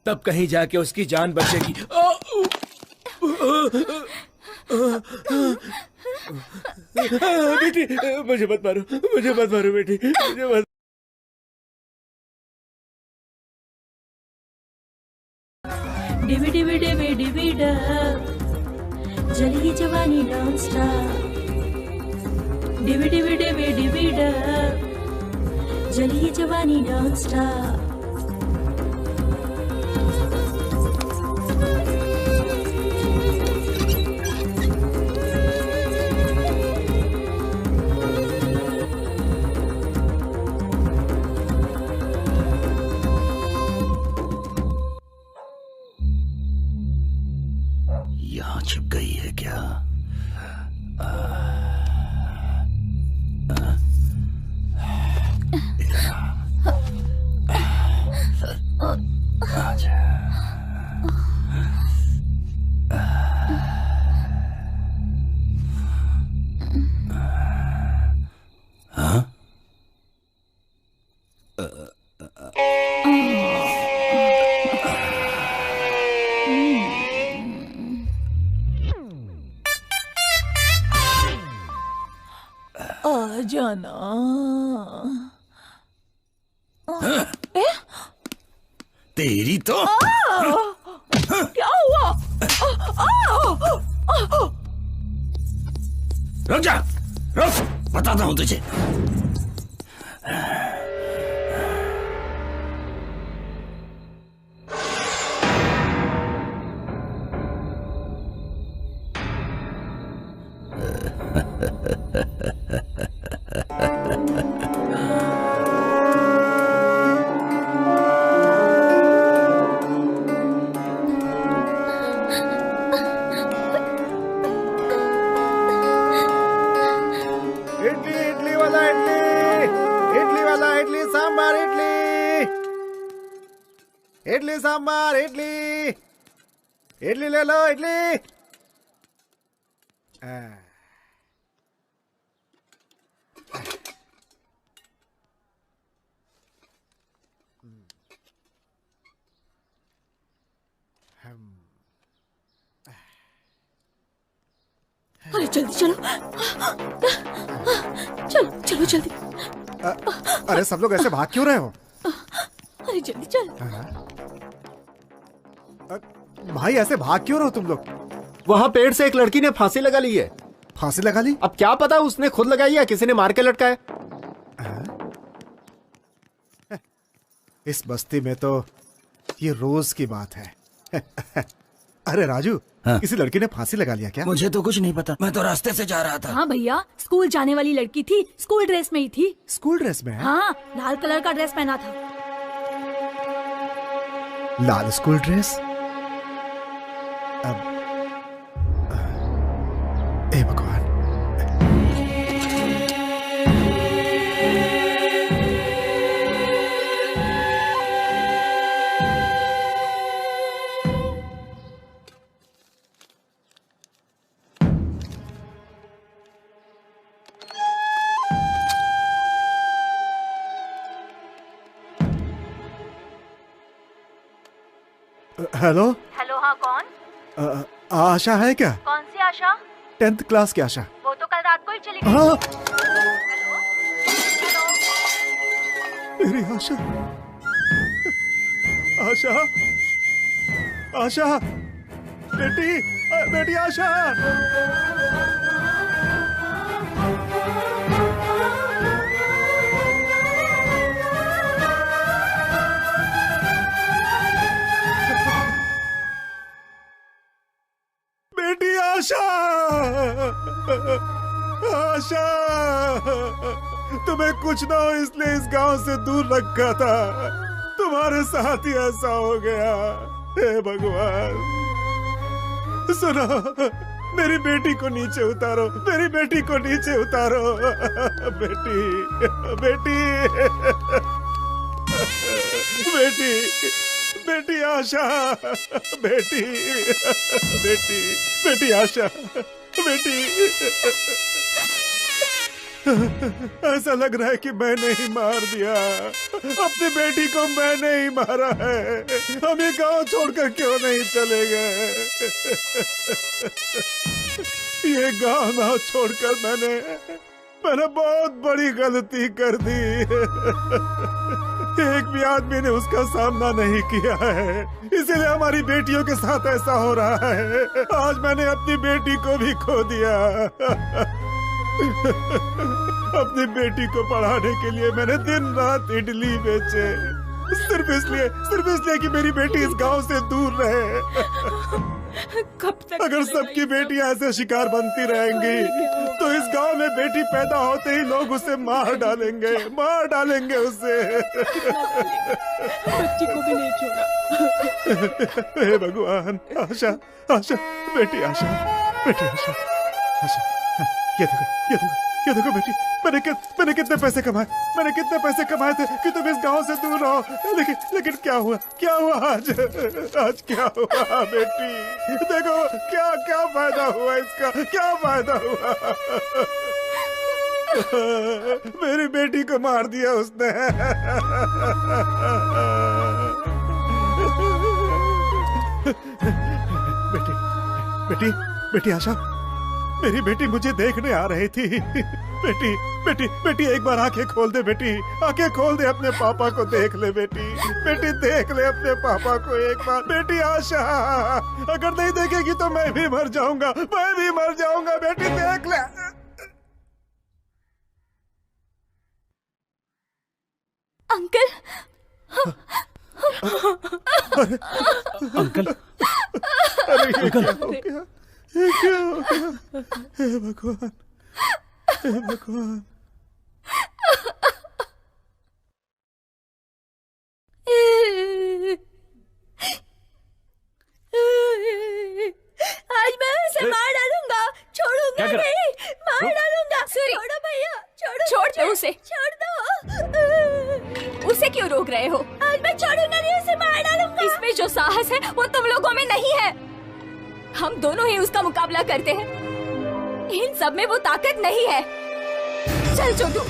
तब कहीं जाके उसकी जान बचेगी। बेटी, मुझे मत मारो, मुझे मत मारो बेटी, मुझे मत। डिबी डिबी डिबी डिबी डब, जली जवानी डोंट स्टॉप। डिबी डिबी डिबी डिबी डब, जली जवानी डोंट स्टॉप। यहाँ छिप गई है क्या? आजा। हाँ? आ जाना। तेरी तो क्या हुआ? रुक जा, रुक, बताता हूं तुझे। इडली सांबार, इडली इडली ले लो, इडली। अरे जल्दी चलो, चलो चलो जल्दी। अरे सब लोग ऐसे भाग क्यों रहे हो? अरे जल्दी चल। भाई ऐसे भाग क्यों रहे हो तुम लोग? वहाँ पेड़ से एक लड़की ने फांसी लगा ली है। फांसी लगा ली? अब क्या पता उसने खुद लगाई या किसी ने मार के लटकाया। इस बस्ती में तो ये रोज की बात है। अरे राजू, हाँ? किसी लड़की ने फांसी लगा लिया क्या? मुझे तो कुछ नहीं पता, मैं तो रास्ते से जा रहा था। हाँ भैया, स्कूल जाने वाली लड़की थी, स्कूल ड्रेस में ही थी। स्कूल ड्रेस में? हाँ, लाल कलर का ड्रेस पहना था। लाल स्कूल ड्रेस? अब हे भगवान। हेलो हेलो, हाँ कौन? आशा है क्या? कौन सी आशा? 10th क्लास की आशा। वो तो कल रात को ही चली गई। हाँ? हेलो? मेरी आशा, आशा, आशा, बेटी, बेटी आशा। बेटी आशा, आशा, तुम्हें कुछ ना हो इसलिए इस गांव से दूर रखा था, तुम्हारे साथ ही ऐसा हो गया। हे भगवान, सुनो, मेरी बेटी को नीचे उतारो, मेरी बेटी को नीचे उतारो। बेटी, बेटी, बेटी, बेटी आशा, बेटी, बेटी, बेटी आशा, बेटी। ऐसा लग रहा है कि मैंने ही मार दिया, अपनी बेटी को मैंने ही मारा है। हम ये गांव छोड़कर क्यों नहीं चले गए? ये गांव ना छोड़कर मैंने बहुत बड़ी गलती कर दी। एक भी आदमी ने उसका सामना नहीं किया है, इसीलिए हमारी बेटियों के साथ ऐसा हो रहा है। आज मैंने अपनी बेटी को भी खो दिया। अपनी बेटी को पढ़ाने के लिए मैंने दिन रात इडली बेचे, सिर्फ इसलिए कि मेरी बेटी इस गांव से दूर रहे। कब तक अगर सबकी बेटियां ऐसे शिकार बनती रहेंगी तो इस गांव में बेटी पैदा होते ही लोग उसे मार डालेंगे उसे। बच्ची को भी नहीं छोड़ा। हे भगवान, आशा आशा बेटी आशा आशा, ये देखो बेटी, मैंने कितने पैसे कमाए थे कि तुम इस गांव से दूर रहो, लेकिन क्या हुआ आज क्या हुआ बेटी? देखो क्या फायदा हुआ इसका, क्या फायदा हुआ? मेरी बेटी को मार दिया उसने। बेटी आशा, मेरी बेटी मुझे देखने आ रही थी। बेटी एक बार आंखें खोल दे बेटी, आंखें खोल दे, अपने पापा को देख ले बेटी देख ले अपने पापा को एक बार। बेटी आशा, अगर नहीं देखेगी तो मैं भी मर जाऊंगा बेटी, देख ले। अंकल, अंकल, क्या हो गया? हे भगवान। आज मैं उसे मार डालूंगा, छोड़ूंगा नहीं, मार डालूंगा। छोड़ो भैया, छोड़ दो उसे, छोड़ दो। उसे क्यों रोक रहे हो? आज मैं छोड़ूंगा नहीं, उसे मार डालूंगा। इसमें जो साहस है वो तुम लोगों में नहीं है। हम दोनों ही उसका मुकाबला करते हैं, इन सब में वो ताकत नहीं है। चल छोटू।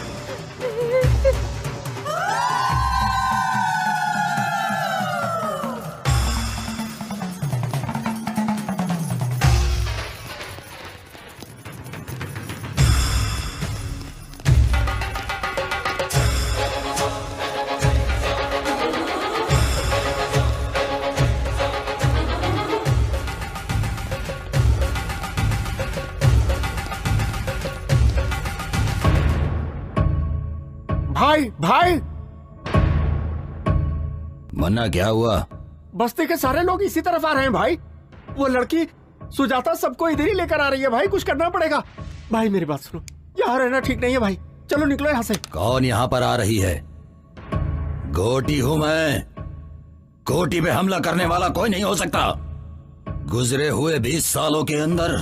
भाई मन्ना, क्या हुआ? बस्ती के सारे लोग इसी तरफ आ रहे हैं भाई। वो लड़की सुजाता सबको इधर ही लेकर आ रही है भाई, कुछ करना पड़ेगा। भाई मेरी बात सुनो, यहाँ रहना ठीक नहीं है भाई, चलो निकलो यहाँ से। कौन यहाँ पर आ रही है? गोटी हूँ मैं। गोटी पे हमला करने वाला कोई नहीं हो सकता। गुजरे हुए 20 सालों के अंदर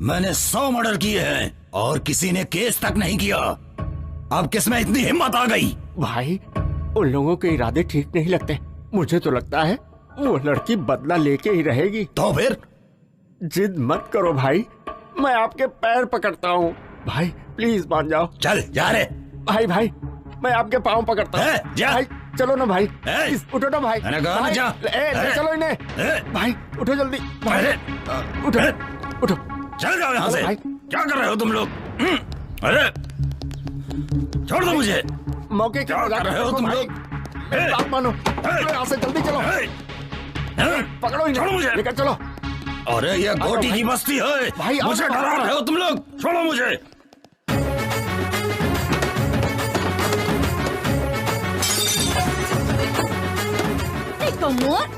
मैंने 100 मर्डर किए हैं और किसी ने केस तक नहीं किया। अब किसमें इतनी हिम्मत आ गई? भाई उन लोगों के इरादे ठीक नहीं लगते। मुझे तो लगता है वो लड़की बदला लेके ही रहेगी। तो फिर? जिद मत करो भाई, मैं आपके पैर पकड़ता हूँ भाई, प्लीज मान जाओ। चल जा रे। भाई मैं आपके पाँव पकड़ता हूँ भाई, चलो ना भाई, उठो ना भाई। भाई जा। ले चलो इन्हें भाई, उठो जल्दी भाई, उठो चल जाओ यहाँ से। क्या कर रहे हो तुम लोग? अरे छोड़ दो मुझे। मौके क्या कर रहे हो तुम लोग? बात मानो, यहाँ से जल्दी चलो, पकड़ो इन्हें, छोड़ो मुझे, लेकर चलो। अरे ये गोटी की बस्ती है भाई, मुझे डरा रहे हो तुम लोग, छोड़ो मुझे।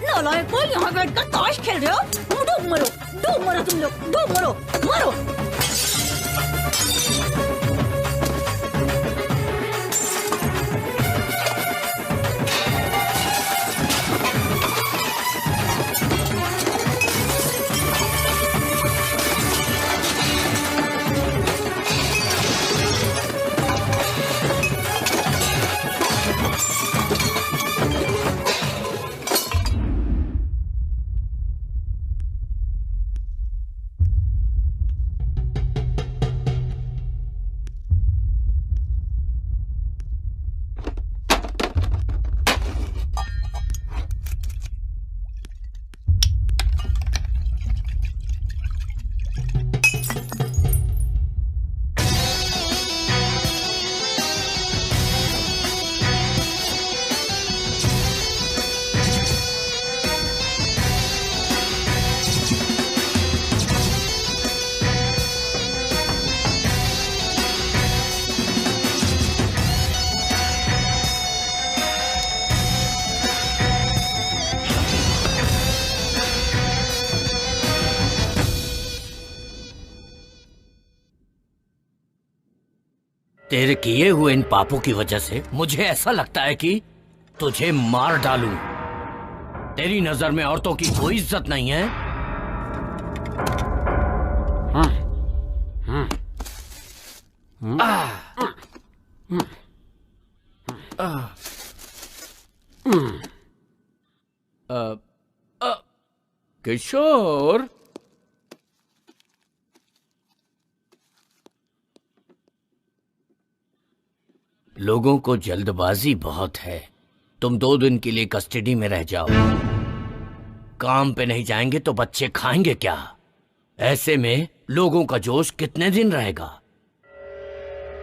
नालायक, यहाँ बैठकर ताश खेल रहे हो? डूब मरो तुम लोग, डूब मरो। तेरे किए हुए इन पापों की वजह से मुझे ऐसा लगता है कि तुझे मार डालूं। तेरी नजर में औरतों की कोई इज्जत नहीं है। किशोर, लोगों को जल्दबाजी बहुत है। तुम 2 दिन के लिए कस्टडी में रह जाओ। काम पे नहीं जाएंगे तो बच्चे खाएंगे क्या? ऐसे में लोगों का जोश कितने दिन रहेगा?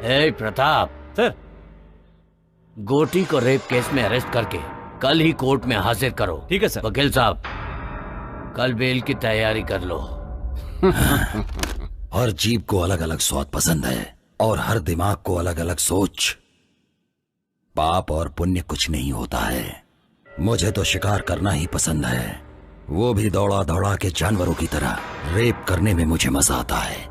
ए प्रताप सर, गोटी को रेप केस में अरेस्ट करके कल ही कोर्ट में हाजिर करो। ठीक है सर। वकील साहब, कल बेल की तैयारी कर लो। हर जीभ को अलग अलग स्वाद पसंद है और हर दिमाग को अलग अलग सोच। पाप और पुण्य कुछ नहीं होता है। मुझे तो शिकार करना ही पसंद है, वो भी दौड़ा दौड़ा के जानवरों की तरह। रेप करने में मुझे मजा आता है।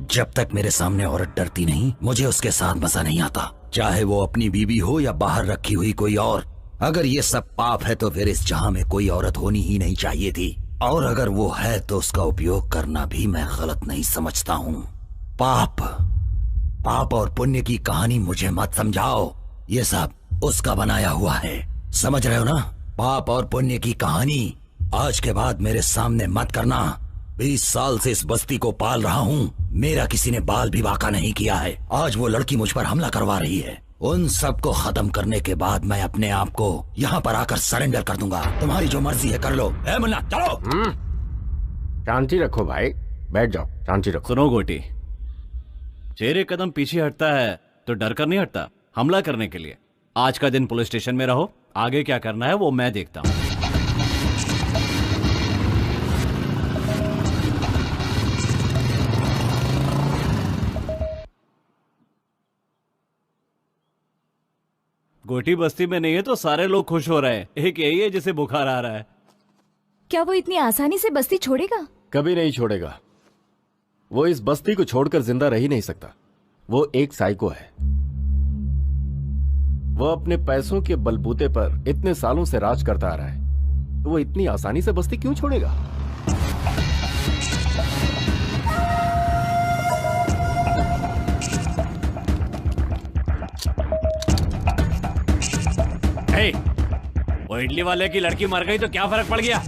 जब तक मेरे सामने औरत डरती नहीं, मुझे उसके साथ मजा नहीं आता, चाहे वो अपनी बीवी हो या बाहर रखी हुई कोई और। अगर ये सब पाप है तो फिर इस जहां में कोई औरत होनी ही नहीं चाहिए थी, और अगर वो है तो उसका उपयोग करना भी मैं गलत नहीं समझता हूँ। पाप और पुण्य की कहानी मुझे मत समझाओ, ये सब उसका बनाया हुआ है। समझ रहे हो ना? पाप और पुण्य की कहानी आज के बाद मेरे सामने मत करना। 20 साल से इस बस्ती को पाल रहा हूँ, मेरा किसी ने बाल भी बांका नहीं किया है। आज वो लड़की मुझ पर हमला करवा रही है। उन सब को खत्म करने के बाद मैं अपने आप को यहाँ पर आकर सरेंडर कर दूंगा। तुम्हारी जो मर्जी है कर लो। ए मुन्ना, चलो। शांति रखो भाई, बैठ जाओ, शांति रखो। सुनो गोटी, शेर एक कदम पीछे हटता है तो डर कर नहीं हटता, हमला करने के लिए। आज का दिन पुलिस स्टेशन में रहो, आगे क्या करना है वो मैं देखता हूँ। गोटी बस्ती में नहीं है तो सारे लोग खुश हो रहे हैं। एक यही है जिसे बुखार आ रहा है। क्या वो इतनी आसानी से बस्ती छोड़ेगा? कभी नहीं छोड़ेगा। वो इस बस्ती को छोड़कर जिंदा रह ही नहीं सकता। वो एक साइको है। वो अपने पैसों के बलबूते पर इतने सालों से राज करता आ रहा है, तो वो इतनी आसानी से बस्ती क्यों छोड़ेगा? हे, वो इडली वाले की लड़की मर गई तो क्या फर्क पड़ गया?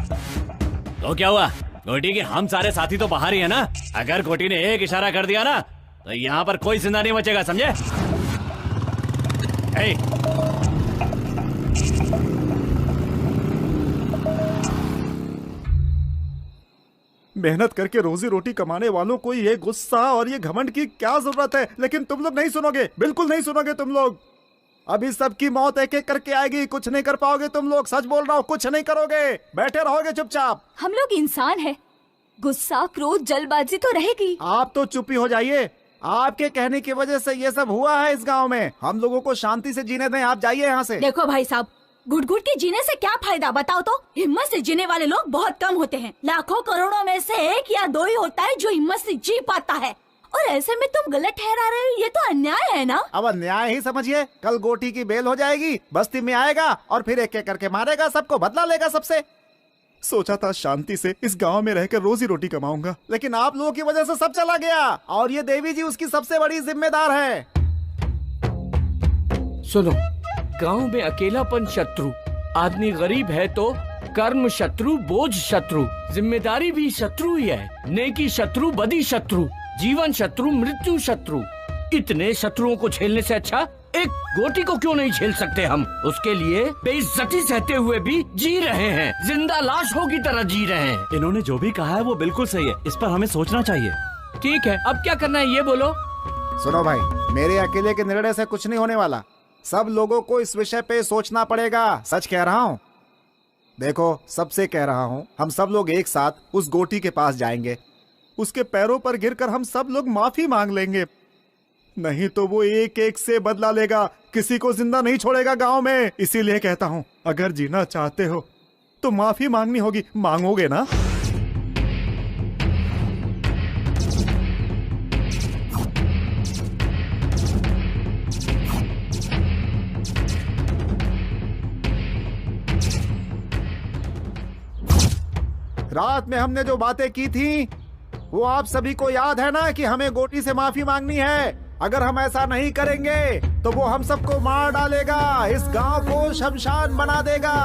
तो क्या हुआ? गोटी के हम सारे साथी तो बाहर ही है ना। अगर गोटी ने एक इशारा कर दिया ना तो यहाँ पर कोई जिंदा नहीं बचेगा, समझे? हे, मेहनत करके रोजी रोटी कमाने वालों को ये गुस्सा और ये घमंड की क्या जरूरत है? लेकिन तुम लोग नहीं सुनोगे, बिल्कुल नहीं सुनोगे तुम लोग। अभी सबकी मौत एक एक करके आएगी, कुछ नहीं कर पाओगे तुम लोग। सच बोल रहा हूँ, कुछ नहीं करोगे, बैठे रहोगे चुपचाप। हम लोग इंसान हैं, गुस्सा, क्रोध, जल्दबाजी तो रहेगी। आप तो चुप ही हो जाइए। आपके कहने की वजह से ये सब हुआ है इस गांव में। हम लोगों को शांति से जीने दें, आप जाइए यहाँ से। देखो भाई साहब, घुट घुट के जीने से क्या फायदा बताओ तो? हिम्मत से जीने वाले लोग बहुत कम होते हैं। लाखों करोड़ों में से 1 या 2 ही होता है जो हिम्मत से जी पाता है। और ऐसे में तुम गलत ठहरा रहे हो, ये तो अन्याय है ना? अब अन्याय ही समझिए। कल गोटी की बेल हो जाएगी, बस्ती में आएगा और फिर एक एक करके मारेगा सबको, बदला लेगा सबसे। सोचा था शांति से इस गांव में रहकर रोजी रोटी कमाऊंगा, लेकिन आप लोगों की वजह से सब चला गया। और ये देवी जी उसकी सबसे बड़ी जिम्मेदार है। सुनो, गांव में अकेलापन शत्रु, आदमी गरीब है तो कर्म शत्रु, बोझ शत्रु, जिम्मेदारी भी शत्रु ही है। नेकी शत्रु, बदी शत्रु, जीवन शत्रु, मृत्यु शत्रु। इतने शत्रुओं को झेलने से अच्छा एक गोटी को क्यों नहीं झेल सकते हम? उसके लिए बेइज्जती सहते हुए भी जी रहे हैं, जिंदा लाशों की तरह जी रहे हैं। इन्होंने जो भी कहा है वो बिल्कुल सही है, इस पर हमें सोचना चाहिए। ठीक है, अब क्या करना है ये बोलो। सुनो भाई, मेरे अकेले के निर्णय से कुछ नहीं होने वाला। सब लोगों को इस विषय पे सोचना पड़ेगा। सच कह रहा हूँ। देखो, सबसे कह रहा हूँ, हम सब लोग एक साथ उस गोटी के पास जाएंगे। उसके पैरों पर गिरकर हम सब लोग माफी मांग लेंगे। नहीं तो वो एक एक से बदला लेगा, किसी को जिंदा नहीं छोड़ेगा गांव में। इसीलिए कहता हूँ, अगर जीना चाहते हो तो माफी मांगनी होगी। मांगोगे ना? रात में हमने जो बातें की थी वो आप सभी को याद है ना कि हमें गोटी से माफी मांगनी है। अगर हम ऐसा नहीं करेंगे तो वो हम सबको मार डालेगा, इस गांव को शमशान बना देगा।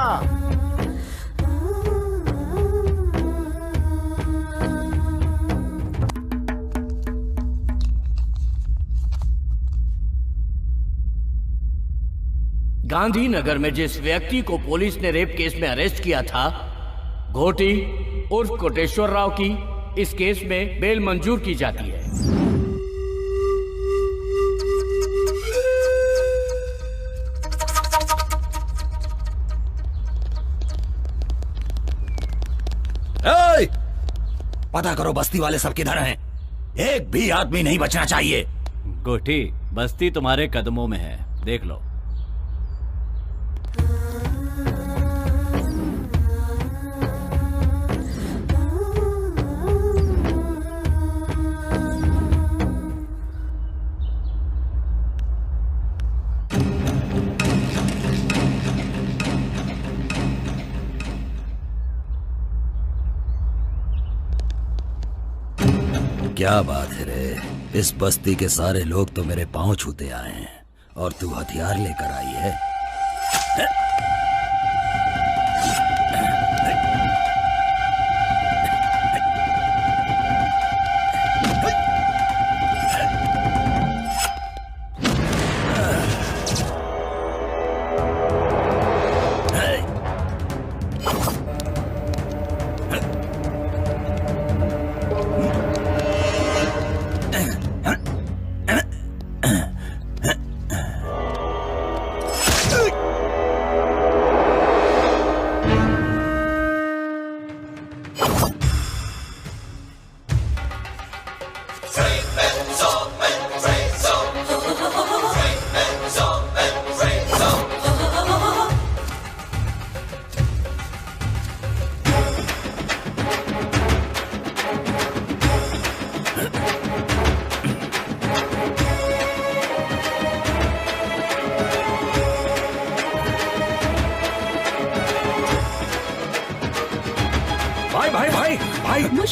गांधीनगर में जिस व्यक्ति को पुलिस ने रेप केस में अरेस्ट किया था, घोटी उर्फ कोटेश्वर राव की इस केस में बेल मंजूर की जाती है। पता करो बस्ती वाले सब किधर हैं। एक भी आदमी नहीं बचना चाहिए। गोटी, बस्ती तुम्हारे कदमों में है, देख लो। क्या बात है रे, इस बस्ती के सारे लोग तो मेरे पांव छूते आए हैं और तू हथियार लेकर आई है।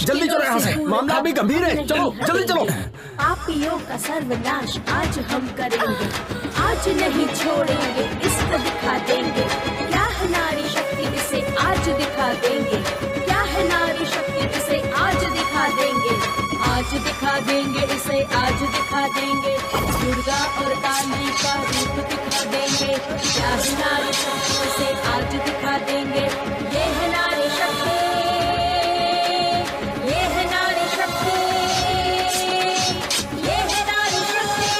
जल्दी चलो यहाँ से, मामला अभी गंभीर है। चलो जल्दी चलो। पापियों का सर्वनाश आज हम करेंगे, आज नहीं छोड़ेंगे, इसको दिखा देंगे। क्या है नारी शक्ति, इसे आज दिखा देंगे। क्या है नारी शक्ति, इसे आज दिखा देंगे। आज दिखा देंगे, इसे आज दिखा देंगे। दुर्गा और काली का रूप दिखा देंगे। क्या है नारी शक्ति, इसे आज दिखा देंगे। ये है नारी शक्ति, ये है नारी शक्ति, ये है नारी शक्ति।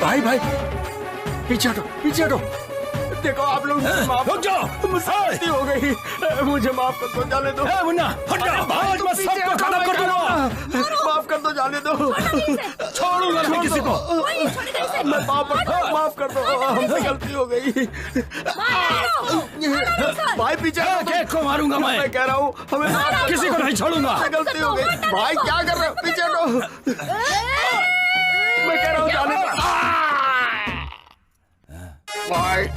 भाई भाई पीछे हटो, पीछे हटो। देखो आप लोग माफ मुझसे गलती हो गई, मुझे माफ कर दो, जाने दो। मुन्ना हट जा, आज मैं सबको खत्म कर दूंगा। माफ कर दो, जाने दो। छोड़ूंगा नहीं किसी को। मैं माफ कर दो, हमसे गलती हो गई। भाई पीछे केक को मारूंगा मैं कह रहा हूँ, हमें किसी को नहीं छोड़ूंगा। गलती हो गई। भाई क्या कर रहे हो, पीछे हटो। मैं कह रहा हूँ जाने दो। भाई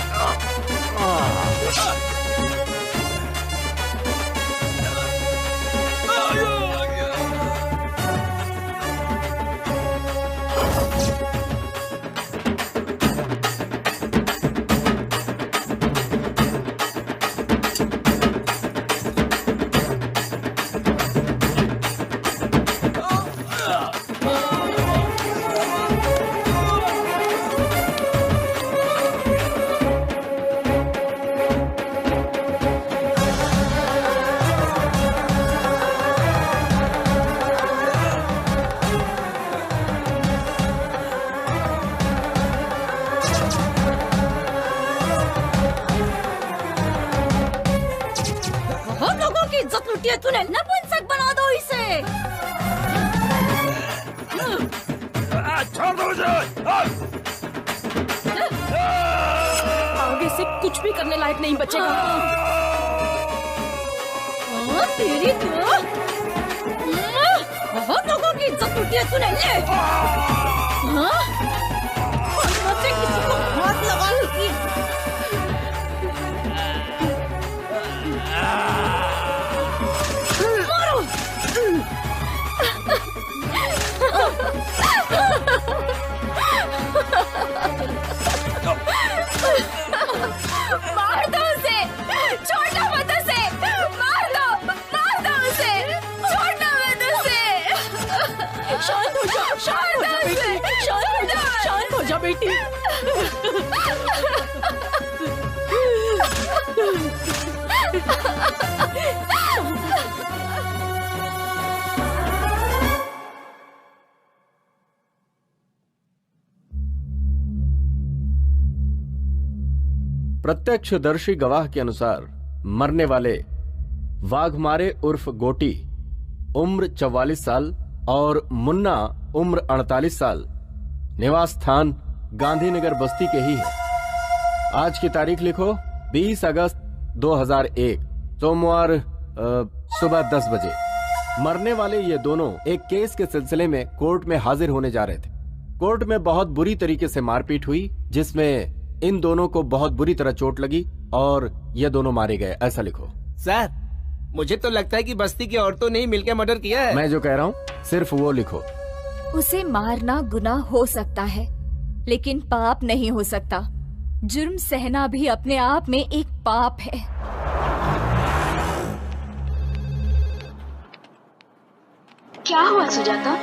नर्क बना दो इसे। छोड़ दो मुझे। आगे से कुछ भी करने लायक नहीं बचेगा। तेरी बहुत लोगों की इज्जत लूटी है तूने। ले मुझसे किसी को हाथ लगा लूटी। मारो। मार दो उसे, छोड़ना मत उसे, मार दो उसे, छोड़ना मत उसे। शांत हो जा, शांत हो जा बेटी। प्रत्यक्षदर्शी गवाह के अनुसार मरने वाले वाघमारे उर्फ गोटी उम्र 44 साल और मुन्ना उम्र 48 साल निवास स्थान गांधीनगर बस्ती के ही है। आज की तारीख लिखो 20 अगस्त 2001 सोमवार सुबह 10 बजे। मरने वाले ये दोनों एक केस के सिलसिले में कोर्ट में हाजिर होने जा रहे थे। कोर्ट में बहुत बुरी तरीके से मारपीट हुई जिसमें इन दोनों को बहुत बुरी तरह चोट लगी और ये दोनों मारे गए। ऐसा लिखो। सर मुझे तो लगता है कि बस्ती की औरतों ने ही मिलकर मर्डर किया है। मैं जो कह रहा हूँ सिर्फ वो लिखो। उसे मारना गुनाह हो सकता है लेकिन पाप नहीं हो सकता। जुर्म सहना भी अपने आप में एक पाप है। क्या हुआ सुजाता?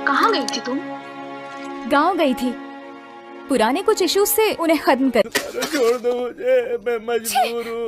कहाँ गई थी तुम? गांव गई थी। पुराने कुछ इश्यूज से उन्हें खत्म कर। छोड़ दो मुझे, मैं मजबूर हूँ।